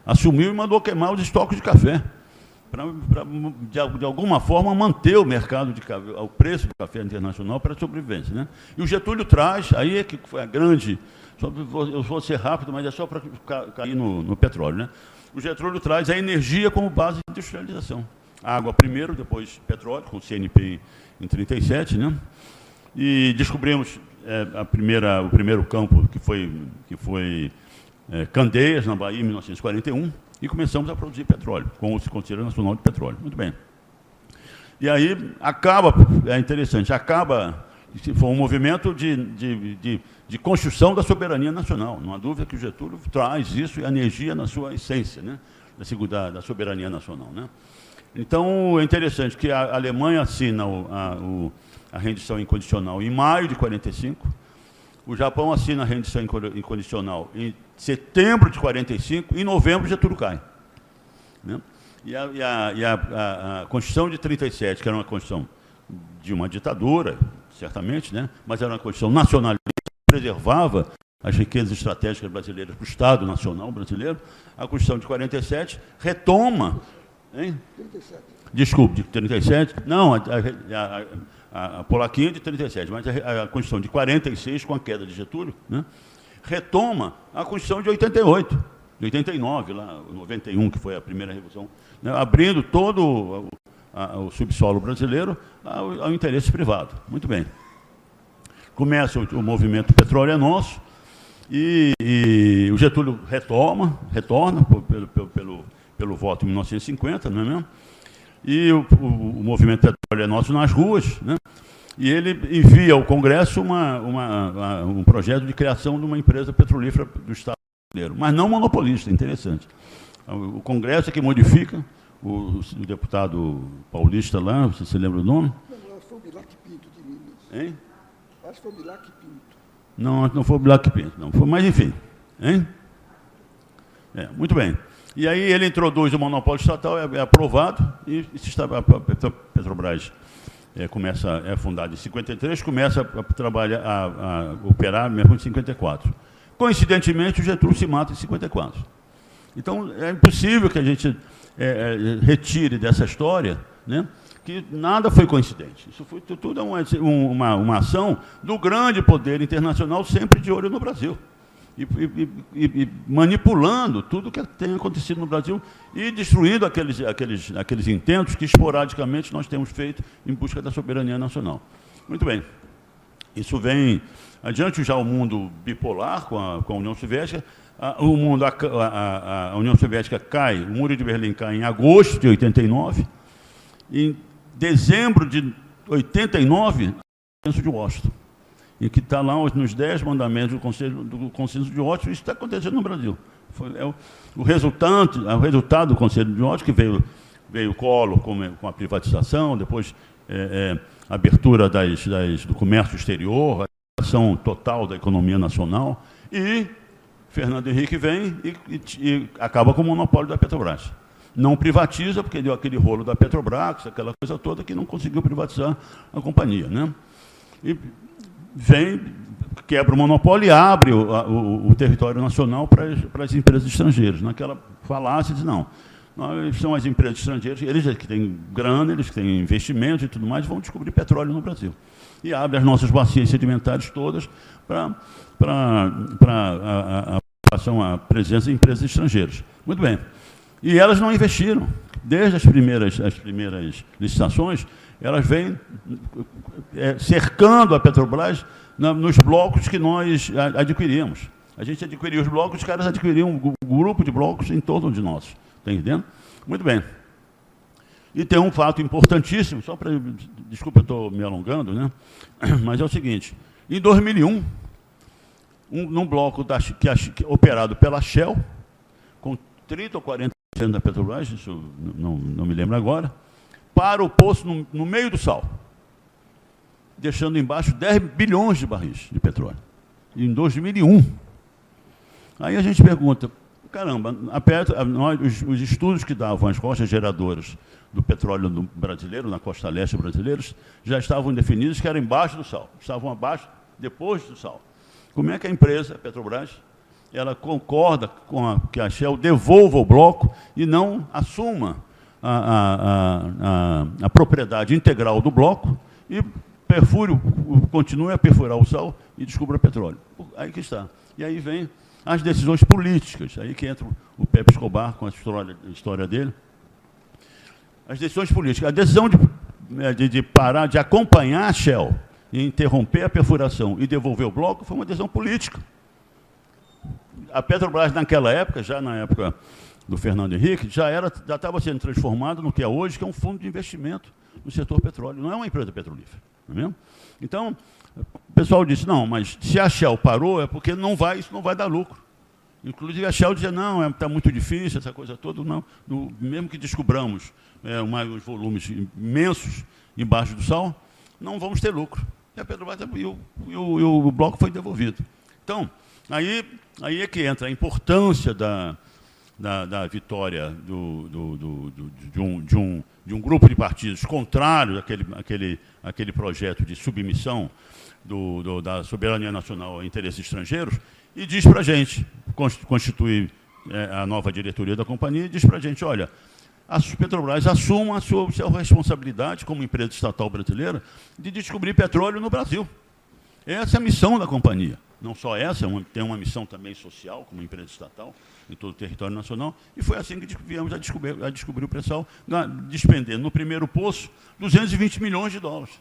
assumiu e mandou queimar os estoques de café, para, de alguma forma, manter o mercado de café, o preço do café internacional para a sobrevivência. Né? E o Getúlio traz, aí é que foi a grande... Eu vou ser rápido, mas é só para cair no petróleo. Né? O Getúlio traz a energia como base de industrialização. Água primeiro, depois petróleo, com o CNP em 37, né? E descobrimos o primeiro campo, que foi Candeias, na Bahia, em 1941, e começamos a produzir petróleo, com o Conselho Nacional de Petróleo. Muito bem. E aí acaba, é interessante, foi um movimento de construção da soberania nacional. Não há dúvida que o Getúlio traz isso e a energia na sua essência, né? da soberania nacional. Né? Então, é interessante que a Alemanha assina a rendição incondicional em maio de 45, o Japão assina a rendição incondicional em setembro de 45, e em novembro Getúlio cai. Né? E a Constituição de 37, que era uma Constituição de uma ditadura, certamente, né? Mas era uma Constituição nacionalista, que preservava as riquezas estratégicas brasileiras para o Estado Nacional brasileiro, a Constituição de 47 retoma... Hein? 37. Desculpe, de 37. Não, a polaquinha de 37, mas a Constituição de 46, com a queda de Getúlio, né, retoma a Constituição de 88, de 89, lá, 91, que foi a primeira Revolução, né, abrindo todo o subsolo brasileiro ao interesse privado. Muito bem. Começa o movimento Petróleo é Nosso, e o Getúlio retorna pelo voto em 1950, não é mesmo? E o movimento Petróleo é Nosso nas ruas, né? E ele envia ao Congresso um projeto de criação de uma empresa petrolífera do Estado brasileiro, mas não monopolista, interessante. O Congresso é que modifica, o deputado paulista lá, você se lembra o nome? Não, foi o Bilac Pinto de Minas. Hein? Acho que foi o Bilac Pinto. Não foi o Bilac Pinto, não. Mas, enfim. Hein? Muito bem. E aí ele introduz o monopólio estatal, é aprovado, e a Petrobras é fundada em 53, começa a trabalhar, a operar mesmo em 54. Coincidentemente, o Getúlio se mata em 54. Então, é impossível que a gente retire dessa história, né, que nada foi coincidente. Isso foi tudo uma ação do grande poder internacional, sempre de olho no Brasil. E manipulando tudo o que tem acontecido no Brasil e destruindo aqueles intentos que esporadicamente nós temos feito em busca da soberania nacional. Muito bem. Isso vem adiante já o mundo bipolar com a União Soviética. A União Soviética cai, o Muro de Berlim cai em agosto de 89. Em dezembro de 89, o Consenso de Washington, e que está lá nos 10 mandamentos do Consenso de Washington. Isso está acontecendo no Brasil. O resultado do Conselho de Washington, que veio o Collor com a privatização, depois a abertura do comércio exterior, a ação total da economia nacional, e Fernando Henrique vem e acaba com o monopólio da Petrobras. Não privatiza, porque deu aquele rolo da Petrobras, aquela coisa toda, que não conseguiu privatizar a companhia. Né? E vem, quebra o monopólio e abre o território nacional para as empresas estrangeiras. Naquela falácia, diz, não, são as empresas estrangeiras, eles que têm grana, eles que têm investimentos e tudo mais, vão descobrir petróleo no Brasil. E abre as nossas bacias sedimentares todas para a presença de empresas estrangeiras. Muito bem. E elas não investiram. desde as primeiras licitações, elas vêm cercando a Petrobras nos blocos que nós adquirimos. A gente adquiria os blocos, os caras adquiriam um grupo de blocos em torno de nós. Está entendendo? Muito bem. E tem um fato importantíssimo, só para... Desculpa, eu estou me alongando, né? Mas é o seguinte, em 2001, num bloco operado pela Shell, com 30% ou 40% da Petrobras, isso não me lembro agora, para o poço no meio do sal, deixando embaixo 10 bilhões de barris de petróleo. Em 2001. Aí a gente pergunta, caramba, os estudos que davam as costas geradoras do petróleo brasileiro, na costa leste brasileira, já estavam definidos que era embaixo do sal, estavam abaixo, depois do sal. Como é que a empresa, a Petrobras, ela concorda com que a Shell devolva o bloco e não assuma a propriedade integral do bloco e continue a perfurar o sal e descubra petróleo? Aí que está. E aí vem as decisões políticas, aí que entra o Pepe Escobar com a história dele. As decisões políticas. A decisão de parar, de acompanhar a Shell e interromper a perfuração e devolver o bloco foi uma decisão política. A Petrobras, naquela época, já na época do Fernando Henrique, já estava sendo transformado no que é hoje, que é um fundo de investimento no setor petróleo. Não é uma empresa petrolífera. Não é mesmo? Então, o pessoal disse, não, mas se a Shell parou, é porque isso não vai dar lucro. Inclusive a Shell dizia, não, está muito difícil, essa coisa toda, não. Mesmo que descobramos os volumes imensos embaixo do sal, não vamos ter lucro. E a Petrobras o bloco foi devolvido. Então, aí é que entra a importância da vitória de um grupo de partidos contrário àquele projeto de submissão da soberania nacional a interesses estrangeiros, e diz para a gente, constitui a nova diretoria da companhia, e diz para a gente, olha, a Petrobras assuma a sua responsabilidade como empresa estatal brasileira de descobrir petróleo no Brasil. Essa é a missão da companhia. Não só essa, tem uma missão também social, como empresa estatal, em todo o território nacional, e foi assim que viemos a descobrir o pré-sal, despendendo no primeiro poço 220 milhões de dólares.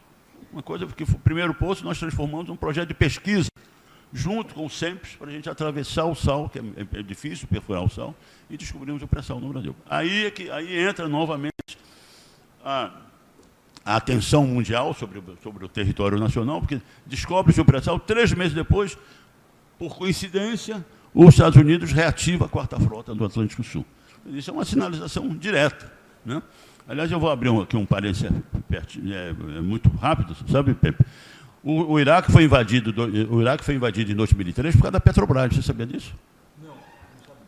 Uma coisa, porque o primeiro poço nós transformamos num projeto de pesquisa, junto com o SEMPES, para a gente atravessar o sal, que é difícil perfurar o sal, e descobrimos o pré-sal no Brasil. Aí entra novamente a atenção mundial sobre o território nacional, porque descobre-se o pré-sal, 3 meses depois, por coincidência, os Estados Unidos reativa a 4ª Frota do Atlântico Sul. Isso é uma sinalização direta, né? Aliás, eu vou abrir aqui um parênteses muito rápido, sabe, Pepe? O Iraque foi invadido em 2003 por causa da Petrobras. Você sabia disso? Não.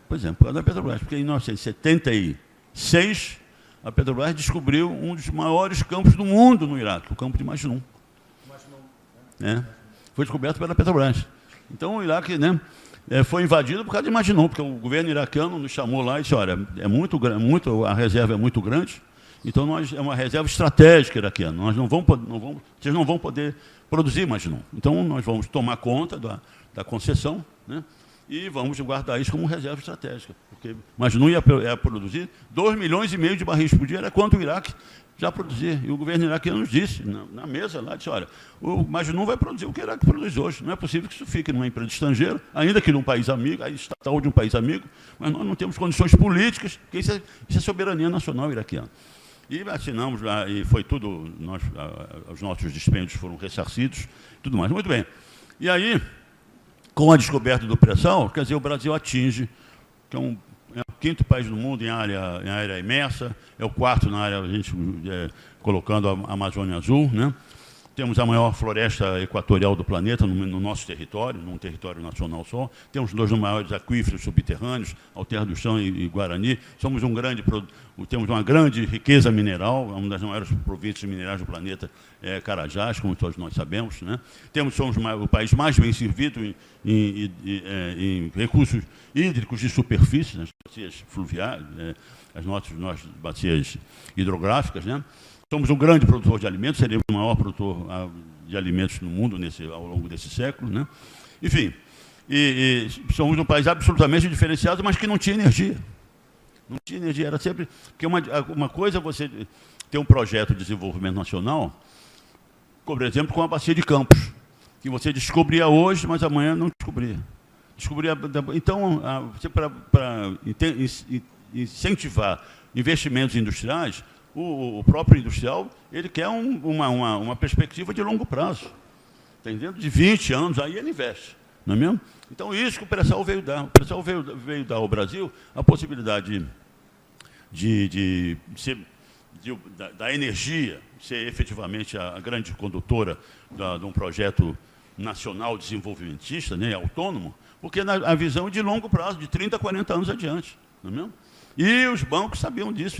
Pois é, por causa da Petrobras. Porque em 1976, a Petrobras descobriu um dos maiores campos do mundo no Iraque, o campo de Majnun. Foi descoberto pela Petrobras. Então, o Iraque, né, foi invadido por causa de Majnun, porque o governo iraquiano nos chamou lá e disse, olha, a reserva é muito grande, então é uma reserva estratégica iraquiana. Vocês não vão poder produzir Majnun. Então, nós vamos tomar conta da concessão, né, e vamos guardar isso como reserva estratégica. Porque Majnun ia produzir 2,5 milhões de barris por dia, era quanto o Iraque já produzia. E o governo iraquiano nos disse, na mesa lá, disse, olha, o Majnun vai produzir o que o Iraque produz hoje. Não é possível que isso fique numa empresa estrangeira, ainda que num país amigo, a estatal de um país amigo, mas nós não temos condições políticas, porque isso é soberania nacional iraquiana. E assinamos lá, e foi tudo, os nossos dispêndios foram ressarcidos, tudo mais. Muito bem. E aí, com a descoberta do pré-sal, quer dizer, o Brasil atinge, que é o 5º país do mundo em área imersa, é o 4º na área, a gente colocando a Amazônia Azul, né? Temos a maior floresta equatorial do planeta no nosso território, num território nacional só. Temos 2 dos maiores aquíferos subterrâneos, Alter do Chão e Guarani. Temos uma grande riqueza mineral, uma das maiores províncias minerais do planeta é Carajás, como todos nós sabemos, né? Somos o país mais bem servido em recursos hídricos de superfície, nas bacias fluviais, as nossas bacias hidrográficas, né? Somos um grande produtor de alimentos, seremos o maior produtor de alimentos no mundo ao longo desse século, né? Enfim, e somos um país absolutamente diferenciado, mas que não tinha energia. Não tinha energia, era sempre... Porque uma coisa é você ter um projeto de desenvolvimento nacional, por exemplo, com a Bacia de Campos, que você descobria hoje, mas amanhã não descobria. Então, para incentivar investimentos industriais, o próprio industrial ele quer uma perspectiva de longo prazo. Tá entendendo? De 20 anos, aí ele investe. Não é mesmo? Então, isso que o pré-sal veio dar. O pré-sal veio dar ao Brasil a possibilidade da energia ser efetivamente a grande condutora de um projeto nacional desenvolvimentista, né, autônomo, porque a visão de longo prazo, de 30 a 40 anos adiante. Não é mesmo? E os bancos sabiam disso,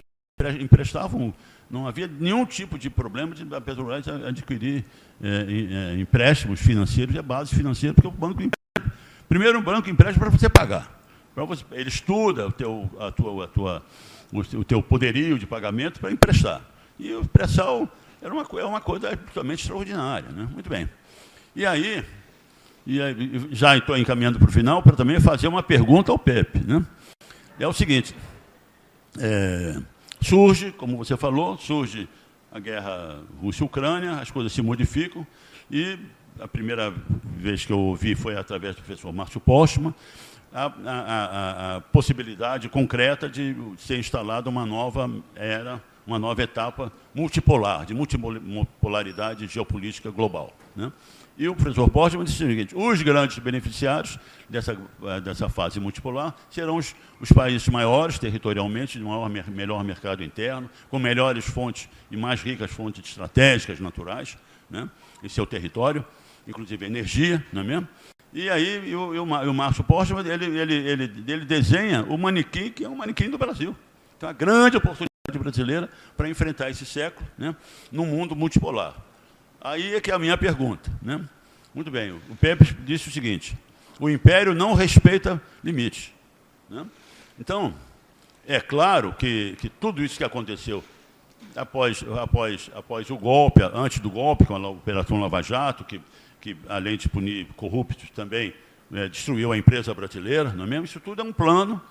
emprestavam, não havia nenhum tipo de problema de a Petrobras adquirir empréstimos financeiros e a base financeira, porque o banco primeiro o banco empresta para você pagar. Ele estuda o teu poderio de pagamento para emprestar. E o pré-sal é uma coisa absolutamente extraordinária. Né? Muito bem. E aí já estou encaminhando para o final para também fazer uma pergunta ao Pepe. Né? É o seguinte, surge, como você falou, surge a guerra Rússia-Ucrânia, as coisas se modificam, e a primeira vez que eu ouvi foi através do professor Márcio Postman, a possibilidade concreta de ser instalada uma nova era, uma nova etapa multipolar, de multipolaridade geopolítica global. Né? E o professor Postman disse o seguinte, os grandes beneficiários dessa fase multipolar serão os países maiores territorialmente, de melhor mercado interno, com melhores fontes e mais ricas fontes estratégicas naturais, né, em seu território, inclusive energia, não é mesmo? E aí o Márcio Postman, ele desenha o manequim, que é um manequim do Brasil. Então, a grande oportunidade brasileira para enfrentar esse século, né, num mundo multipolar. Aí é que é a minha pergunta. Né? Muito bem, o Pepe disse o seguinte, o império não respeita limites. Né? Então, é claro que tudo isso que aconteceu após o golpe, antes do golpe, com a Operação Lava Jato, que além de punir corruptos, também destruiu a empresa brasileira, não é mesmo? Isso tudo é um plano,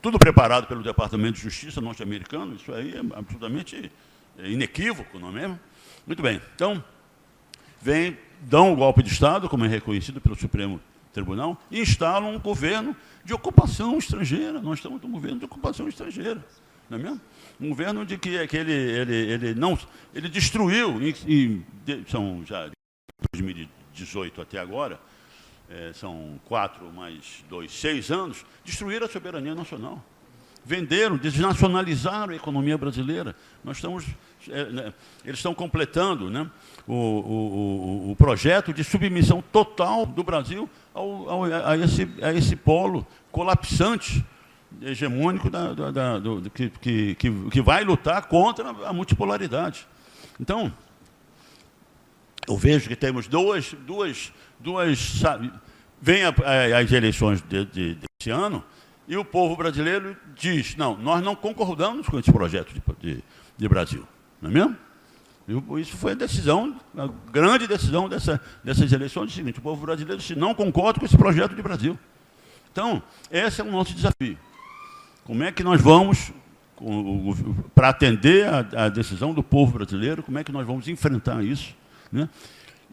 tudo preparado pelo Departamento de Justiça norte-americano, isso aí é absolutamente inequívoco, não é mesmo? Muito bem, então, dão o golpe de Estado, como é reconhecido pelo Supremo Tribunal, e instalam um governo de ocupação estrangeira. Nós estamos num governo de ocupação estrangeira, não é mesmo? Um governo de que ele destruiu, são já de 2018 até agora, são 4 mais 2, 6 anos, destruíram a soberania nacional. Venderam, desnacionalizaram a economia brasileira. Eles estão completando, né, o projeto de submissão total do Brasil a esse polo colapsante, hegemônico que vai lutar contra a multipolaridade. Então, eu vejo que temos duas vem as eleições desse ano, e o povo brasileiro diz, não, nós não concordamos com esse projeto de Brasil. Não é mesmo? Isso foi a grande decisão dessas eleições. É o seguinte, o povo brasileiro disse, não concorda com esse projeto de Brasil. Então, esse é o nosso desafio. Como é que nós vamos, para atender a decisão do povo brasileiro, como é que nós vamos enfrentar isso? Né?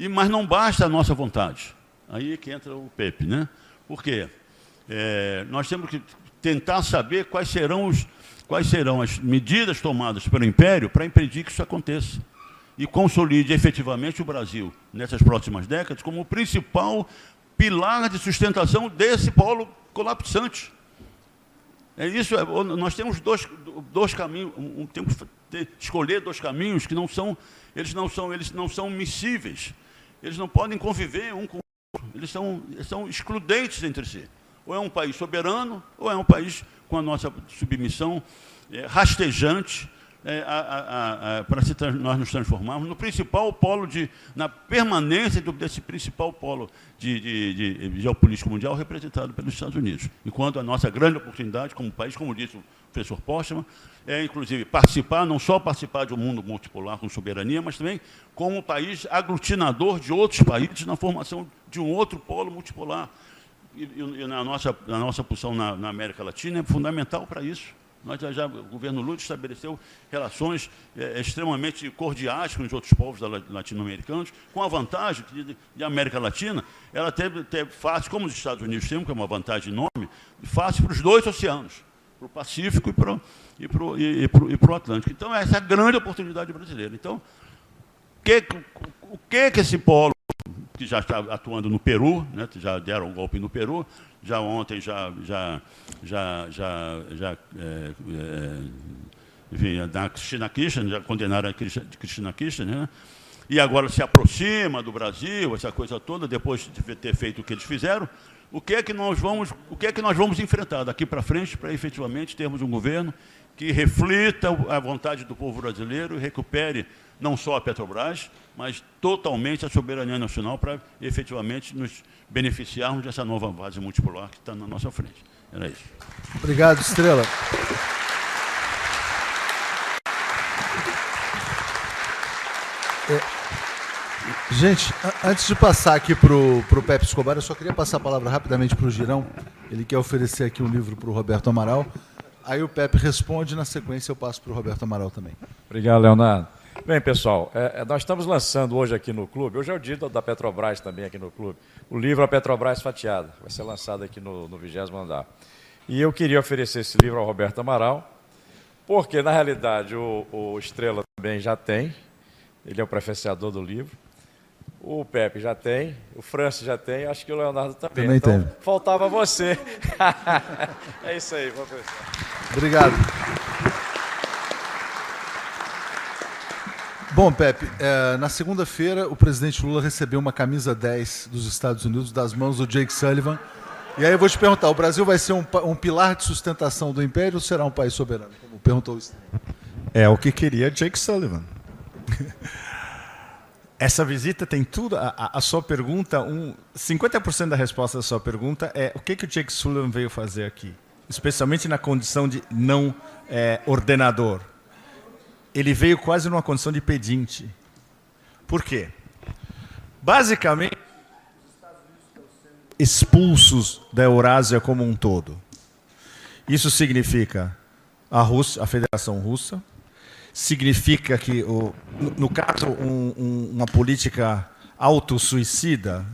Mas não basta a nossa vontade. Aí é que entra o Pepe. Né? Por quê? Nós temos que tentar saber quais serão as medidas tomadas pelo Império para impedir que isso aconteça. E consolide efetivamente o Brasil, nessas próximas décadas, como o principal pilar de sustentação desse polo colapsante. Nós temos dois caminhos, temos que escolher 2 caminhos que não são miscíveis. Eles não podem conviver um com o outro. Eles são excludentes entre si. Ou é um país soberano, ou é um país com a nossa submissão rastejante para nós nos transformarmos no principal polo, na permanência desse principal polo de geopolítica mundial representado pelos Estados Unidos. Enquanto a nossa grande oportunidade como país, como disse o professor Postman, é inclusive não só participar de um mundo multipolar com soberania, mas também como país aglutinador de outros países na formação de um outro polo multipolar. E na nossa posição na América Latina é fundamental para isso. O governo Lula estabeleceu relações extremamente cordiais com os outros povos latino-americanos, com a vantagem de América Latina, ela teve fácil, como os Estados Unidos têm, que é uma vantagem enorme, fácil para os dois oceanos, para o Pacífico e para o Atlântico. Então, essa é a grande oportunidade brasileira. Então, o que esse polo, que já está atuando no Peru, né, já deram um golpe no Peru, já ontem enfim, da Cristina Kirchner, já condenaram a Cristina Kirchner, né? E agora se aproxima do Brasil, essa coisa toda, depois de ter feito o que eles fizeram. O que é que nós vamos enfrentar daqui para frente para efetivamente termos um governo que reflita a vontade do povo brasileiro e recupere não só a Petrobras, mas totalmente a soberania nacional para efetivamente nos beneficiarmos dessa nova base multipolar que está na nossa frente. Era isso. Obrigado, Estrela. Gente, antes de passar aqui para o Pepe Escobar, eu só queria passar a palavra rapidamente para o Girão. Ele quer oferecer aqui um livro para o Roberto Amaral. Aí o Pepe responde, na sequência eu passo para o Roberto Amaral também. Obrigado, Leonardo. Bem, pessoal, nós estamos lançando hoje aqui no clube, hoje é o dia da Petrobras também aqui no clube, o livro A Petrobras Fatiada, vai ser lançado aqui no 20º andar. E eu queria oferecer esse livro ao Roberto Amaral, porque, na realidade, o Estrela também já tem, ele é o prefaciador do livro, o Pepe já tem, o Francis já tem, acho que o Leonardo também. Então, tem. Faltava você. É isso aí, professor. Obrigado. Bom, Pepe, na segunda-feira o presidente Lula recebeu uma camisa 10 dos Estados Unidos das mãos do Jake Sullivan. E aí eu vou te perguntar, o Brasil vai ser um pilar de sustentação do Império ou será um país soberano? Como perguntou o Estrela. É o que queria Jake Sullivan. Essa visita tem tudo. A sua pergunta, 50% da resposta da sua pergunta é o que o Jake Sullivan veio fazer aqui, especialmente na condição de não ordenador. Ele veio quase numa condição de pedinte. Por quê? Basicamente, os Estados Unidos estão sendo expulsos da Eurásia como um todo. Isso significa a Rússia, a Federação Russa, significa que, no caso, uma política autossuicida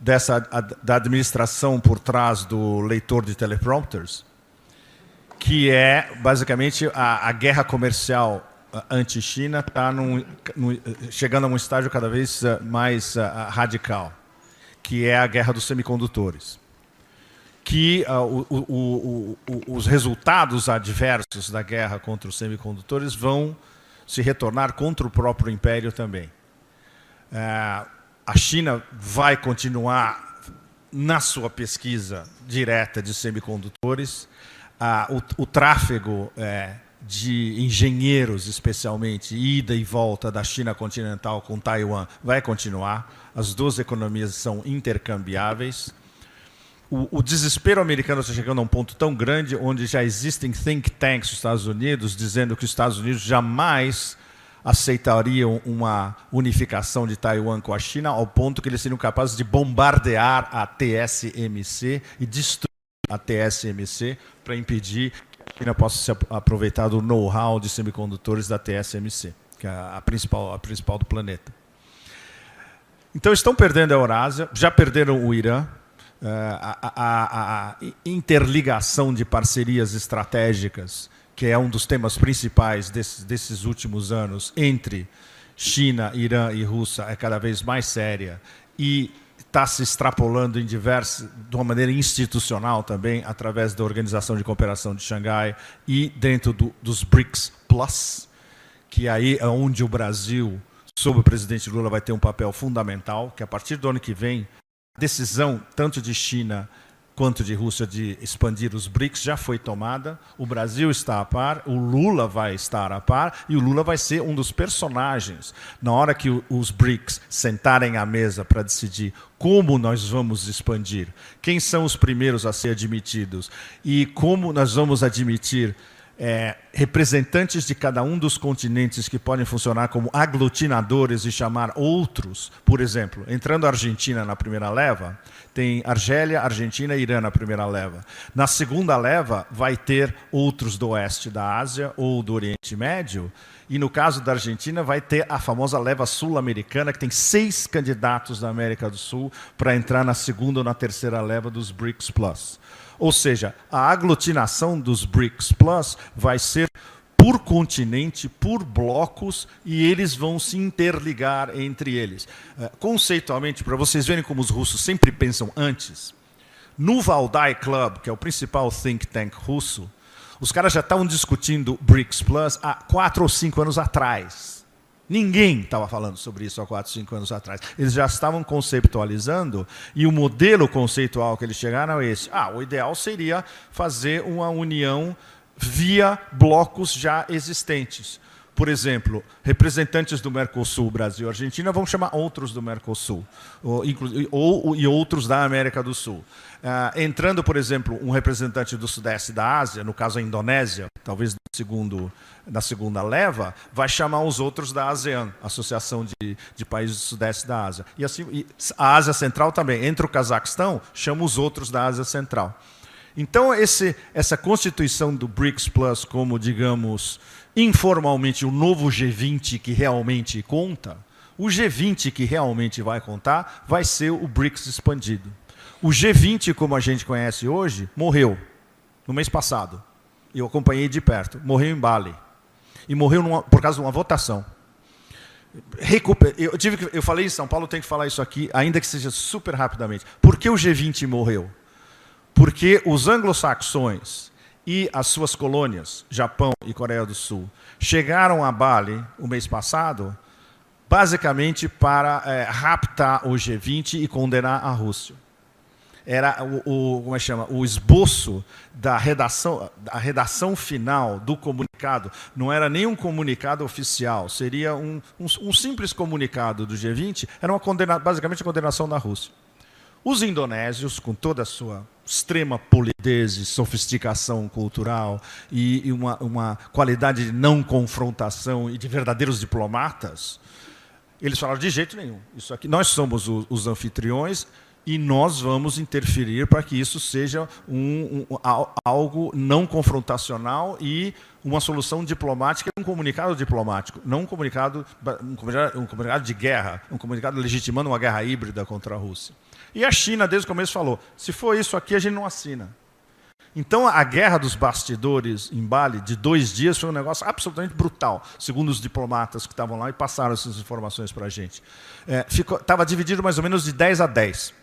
da administração por trás do leitor de teleprompters, que é, basicamente, a guerra comercial anti-China está chegando a um estágio cada vez mais radical, que é a guerra dos semicondutores. Que os resultados adversos da guerra contra os semicondutores vão se retornar contra o próprio império também. A China vai continuar na sua pesquisa direta de semicondutores. O tráfego de engenheiros, especialmente, ida e volta da China continental com Taiwan, vai continuar. As duas economias são intercambiáveis. O desespero americano está chegando a um ponto tão grande onde já existem think tanks nos Estados Unidos dizendo que os Estados Unidos jamais aceitariam uma unificação de Taiwan com a China, ao ponto que eles seriam capazes de bombardear a TSMC e destruir a TSMC para impedir que a China possa se aproveitar do know-how de semicondutores da TSMC, que é a principal do planeta. Então, estão perdendo a Eurásia, já perderam o Irã. A interligação de parcerias estratégicas, que é um dos temas principais desses últimos anos, entre China, Irã e Rússia, é cada vez mais séria e está se extrapolando de uma maneira institucional também, através da Organização de Cooperação de Xangai e dentro dos BRICS Plus, que aí é onde o Brasil, sob o presidente Lula, vai ter um papel fundamental, que a partir do ano que vem, a decisão tanto de China quanto de Rússia de expandir os BRICS já foi tomada. O Brasil está a par, o Lula vai estar a par e o Lula vai ser um dos personagens na hora que os BRICS sentarem à mesa para decidir como nós vamos expandir, quem são os primeiros a ser admitidos e como nós vamos admitir representantes de cada um dos continentes que podem funcionar como aglutinadores e chamar outros. Por exemplo, entrando a Argentina na primeira leva, tem Argélia, Argentina e Irã na primeira leva. Na segunda leva, vai ter outros do oeste da Ásia ou do Oriente Médio. E no caso da Argentina, vai ter a famosa leva sul-americana, que tem 6 candidatos da América do Sul para entrar na segunda ou na terceira leva dos BRICS Plus. Ou seja, a aglutinação dos BRICS Plus vai ser por continente, por blocos, e eles vão se interligar entre eles. Conceitualmente, para vocês verem como os russos sempre pensam antes, no Valdai Club, que é o principal think tank russo, os caras já estavam discutindo BRICS Plus há 4 ou 5 anos atrás. Ninguém estava falando sobre isso há 4, 5 anos atrás. Eles já estavam conceitualizando, e o modelo conceitual que eles chegaram é esse. O ideal seria fazer uma união via blocos já existentes. Por exemplo, representantes do Mercosul, Brasil e Argentina, vão chamar outros do Mercosul, e outros da América do Sul. Entrando, por exemplo, um representante do Sudeste da Ásia, no caso a Indonésia, talvez na segunda leva, vai chamar os outros da ASEAN, Associação de Países do Sudeste da Ásia. E assim, a Ásia Central também. Entra o Cazaquistão, chama os outros da Ásia Central. Então, essa constituição do BRICS Plus como, digamos, informalmente o novo G20 que realmente conta, o G20 que realmente vai contar vai ser o BRICS expandido. O G20, como a gente conhece hoje, morreu no mês passado. Eu acompanhei de perto. Morreu em Bali. E morreu por causa de uma votação. Eu falei em São Paulo, tenho que falar isso aqui, ainda que seja super rapidamente. Por que o G20 morreu? Porque os anglo-saxões e as suas colônias, Japão e Coreia do Sul, chegaram a Bali o mês passado, basicamente para raptar o G20 e condenar a Rússia. Era o esboço da redação, a redação final do comunicado. Não era nem um comunicado oficial, seria um simples comunicado do G20, era basicamente a condenação da Rússia. Os indonésios, com toda a sua extrema polidez e sofisticação cultural e uma qualidade de não confrontação e de verdadeiros diplomatas, eles falaram, de jeito nenhum, isso aqui, nós somos os anfitriões e nós vamos interferir para que isso seja algo não confrontacional e uma solução diplomática, um comunicado diplomático, não um comunicado de guerra, um comunicado legitimando uma guerra híbrida contra a Rússia. E a China, desde o começo, falou, se for isso aqui, a gente não assina. Então, a guerra dos bastidores em Bali, de 2 dias, foi um negócio absolutamente brutal, segundo os diplomatas que estavam lá e passaram essas informações para a gente. Estava dividido mais ou menos de 10 a 10.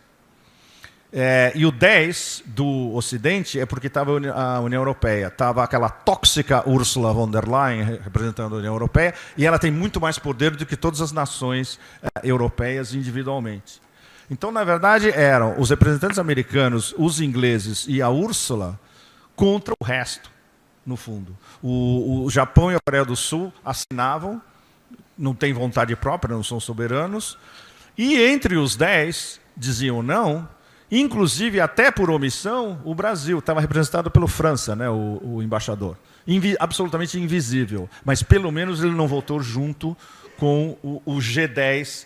E o 10 do Ocidente é porque estava a União Europeia. Estava aquela tóxica Ursula von der Leyen representando a União Europeia, e ela tem muito mais poder do que todas as nações europeias individualmente. Então, na verdade, eram os representantes americanos, os ingleses e a Úrsula contra o resto, no fundo. O Japão e a Coreia do Sul assinavam, não têm vontade própria, não são soberanos, e entre os 10 diziam não, inclusive até por omissão, o Brasil estava representado pelo França, né, o embaixador. Absolutamente invisível, mas pelo menos ele não votou junto com o G10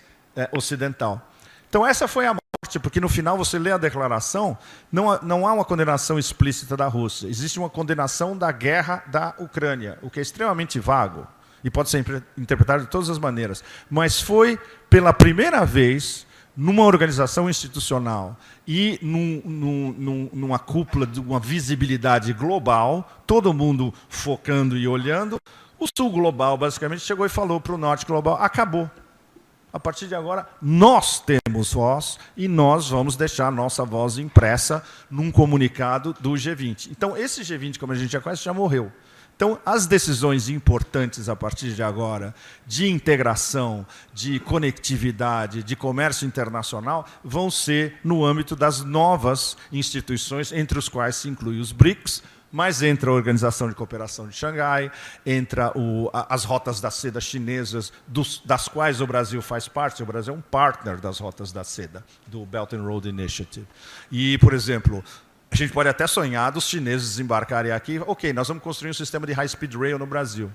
ocidental. Então, essa foi a morte, porque no final você lê a declaração, não há uma condenação explícita da Rússia, existe uma condenação da guerra da Ucrânia, o que é extremamente vago e pode ser interpretado de todas as maneiras. Mas foi pela primeira vez numa organização institucional e numa cúpula de uma visibilidade global, todo mundo focando e olhando, o Sul global basicamente chegou e falou para o Norte global, acabou. A partir de agora, nós temos voz e nós vamos deixar a nossa voz impressa num comunicado do G20. Então, esse G20, como a gente já conhece, já morreu. Então, as decisões importantes a partir de agora, de integração, de conectividade, de comércio internacional, vão ser no âmbito das novas instituições, entre os quais se inclui os BRICS, mas entra a Organização de Cooperação de Xangai, entra as rotas da seda chinesas, das quais o Brasil faz parte. O Brasil é um partner das rotas da seda, do Belt and Road Initiative. E, por exemplo, A gente pode até sonhar dos chineses desembarcarem aqui, ok, nós vamos construir um sistema de high-speed rail no Brasil.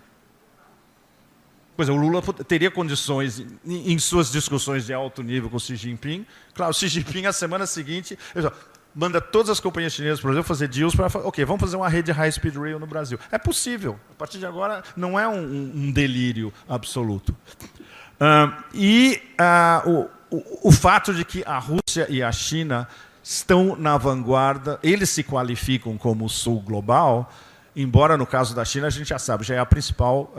Pois é, o Lula teria condições, em suas discussões de alto nível com o Xi Jinping, claro, o Xi Jinping, a semana seguinte, manda todas as companhias chinesas para o Brasil fazer deals para, ok, vamos fazer uma rede high-speed rail no Brasil. É possível. A partir de agora, não é um delírio absoluto. O fato de que a Rússia e a China estão na vanguarda, eles se qualificam como o sul global, embora no caso da China, a gente já sabe, já é a principal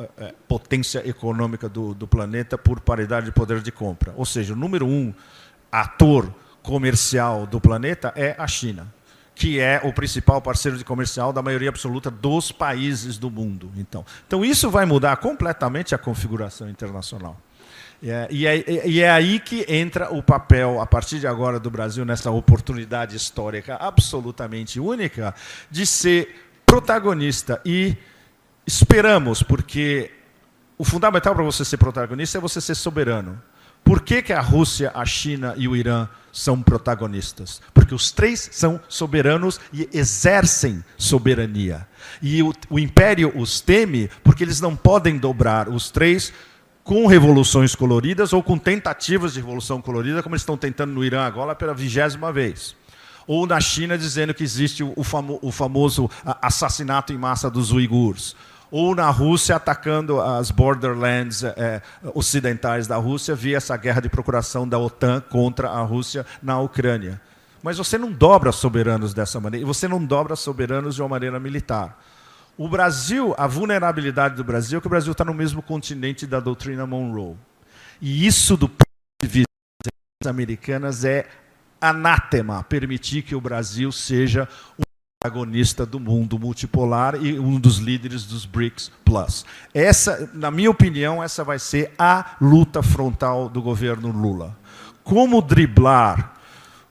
potência econômica do planeta por paridade de poder de compra. Ou seja, o número 1 ator comercial do planeta é a China, que é o principal parceiro de comercial da maioria absoluta dos países do mundo. Então isso vai mudar completamente a configuração internacional. E é aí que entra o papel, a partir de agora, do Brasil, nessa oportunidade histórica absolutamente única, de ser protagonista. E esperamos, porque o fundamental para você ser protagonista é você ser soberano. Por que a Rússia, a China e o Irã são protagonistas? Porque os três são soberanos e exercem soberania. E o império os teme porque eles não podem dobrar os três com revoluções coloridas ou com tentativas de revolução colorida, como eles estão tentando no Irã agora pela 20ª vez. Ou na China dizendo que existe o famoso assassinato em massa dos uigures. Ou na Rússia atacando as borderlands ocidentais da Rússia via essa guerra de procuração da OTAN contra a Rússia na Ucrânia. Mas você não dobra soberanos dessa maneira, e você não dobra soberanos de uma maneira militar. O Brasil, a vulnerabilidade do Brasil é que o Brasil está no mesmo continente da doutrina Monroe. E isso, do ponto de vista das americanas, é anátema permitir que o Brasil seja um protagonista do mundo multipolar e um dos líderes dos BRICS+. Essa, na minha opinião, essa vai ser a luta frontal do governo Lula. Como driblar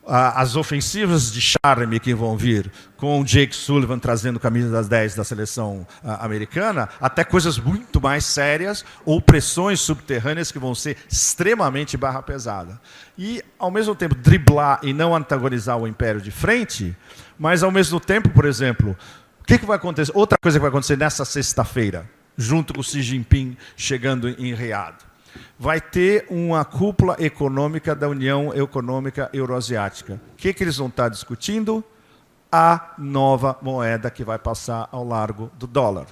as ofensivas de charme que vão vir, com o Jake Sullivan trazendo camisa das 10 da seleção americana, até coisas muito mais sérias ou pressões subterrâneas que vão ser extremamente barra pesada. E, ao mesmo tempo, driblar e não antagonizar o império de frente, mas, ao mesmo tempo, por exemplo, o que vai acontecer? Outra coisa que vai acontecer nessa sexta-feira, junto com o Xi Jinping chegando em Riad. Vai ter uma cúpula econômica da União Econômica Euroasiática. O que eles vão estar discutindo? A nova moeda que vai passar ao largo do dólar,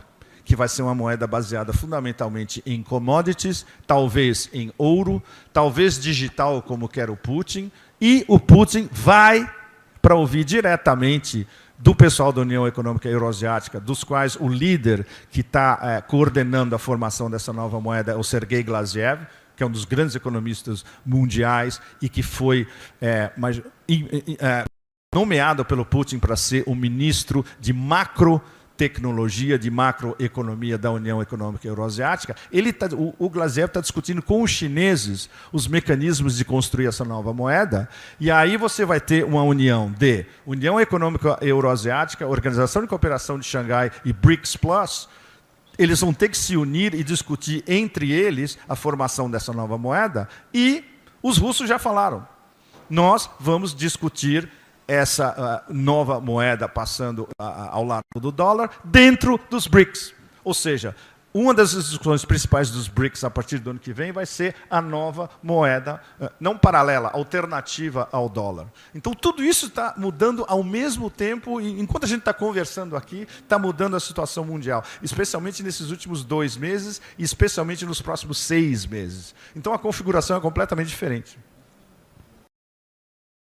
que vai ser uma moeda baseada fundamentalmente em commodities, talvez em ouro, talvez digital, como quer o Putin, e o Putin vai, para ouvir diretamente do pessoal da União Econômica Euroasiática, dos quais o líder que está coordenando a formação dessa nova moeda é o Sergei Glaziev, que é um dos grandes economistas mundiais e que foi nomeado pelo Putin para ser o ministro de macrotecnologia, de macroeconomia da União Econômica Euroasiática. O Glaziev está discutindo com os chineses os mecanismos de construir essa nova moeda, e aí você vai ter uma união de União Econômica Euroasiática, Organização de Cooperação de Xangai e BRICS+. Eles vão ter que se unir e discutir entre eles a formação dessa nova moeda, e os russos já falaram, nós vamos discutir essa nova moeda passando ao largo do dólar dentro dos BRICS. Ou seja, uma das discussões principais dos BRICS a partir do ano que vem vai ser a nova moeda, não paralela, alternativa ao dólar. Então tudo isso está mudando ao mesmo tempo, e enquanto a gente está conversando aqui, está mudando a situação mundial, especialmente nesses últimos 2 meses e especialmente nos próximos 6 meses. Então a configuração é completamente diferente.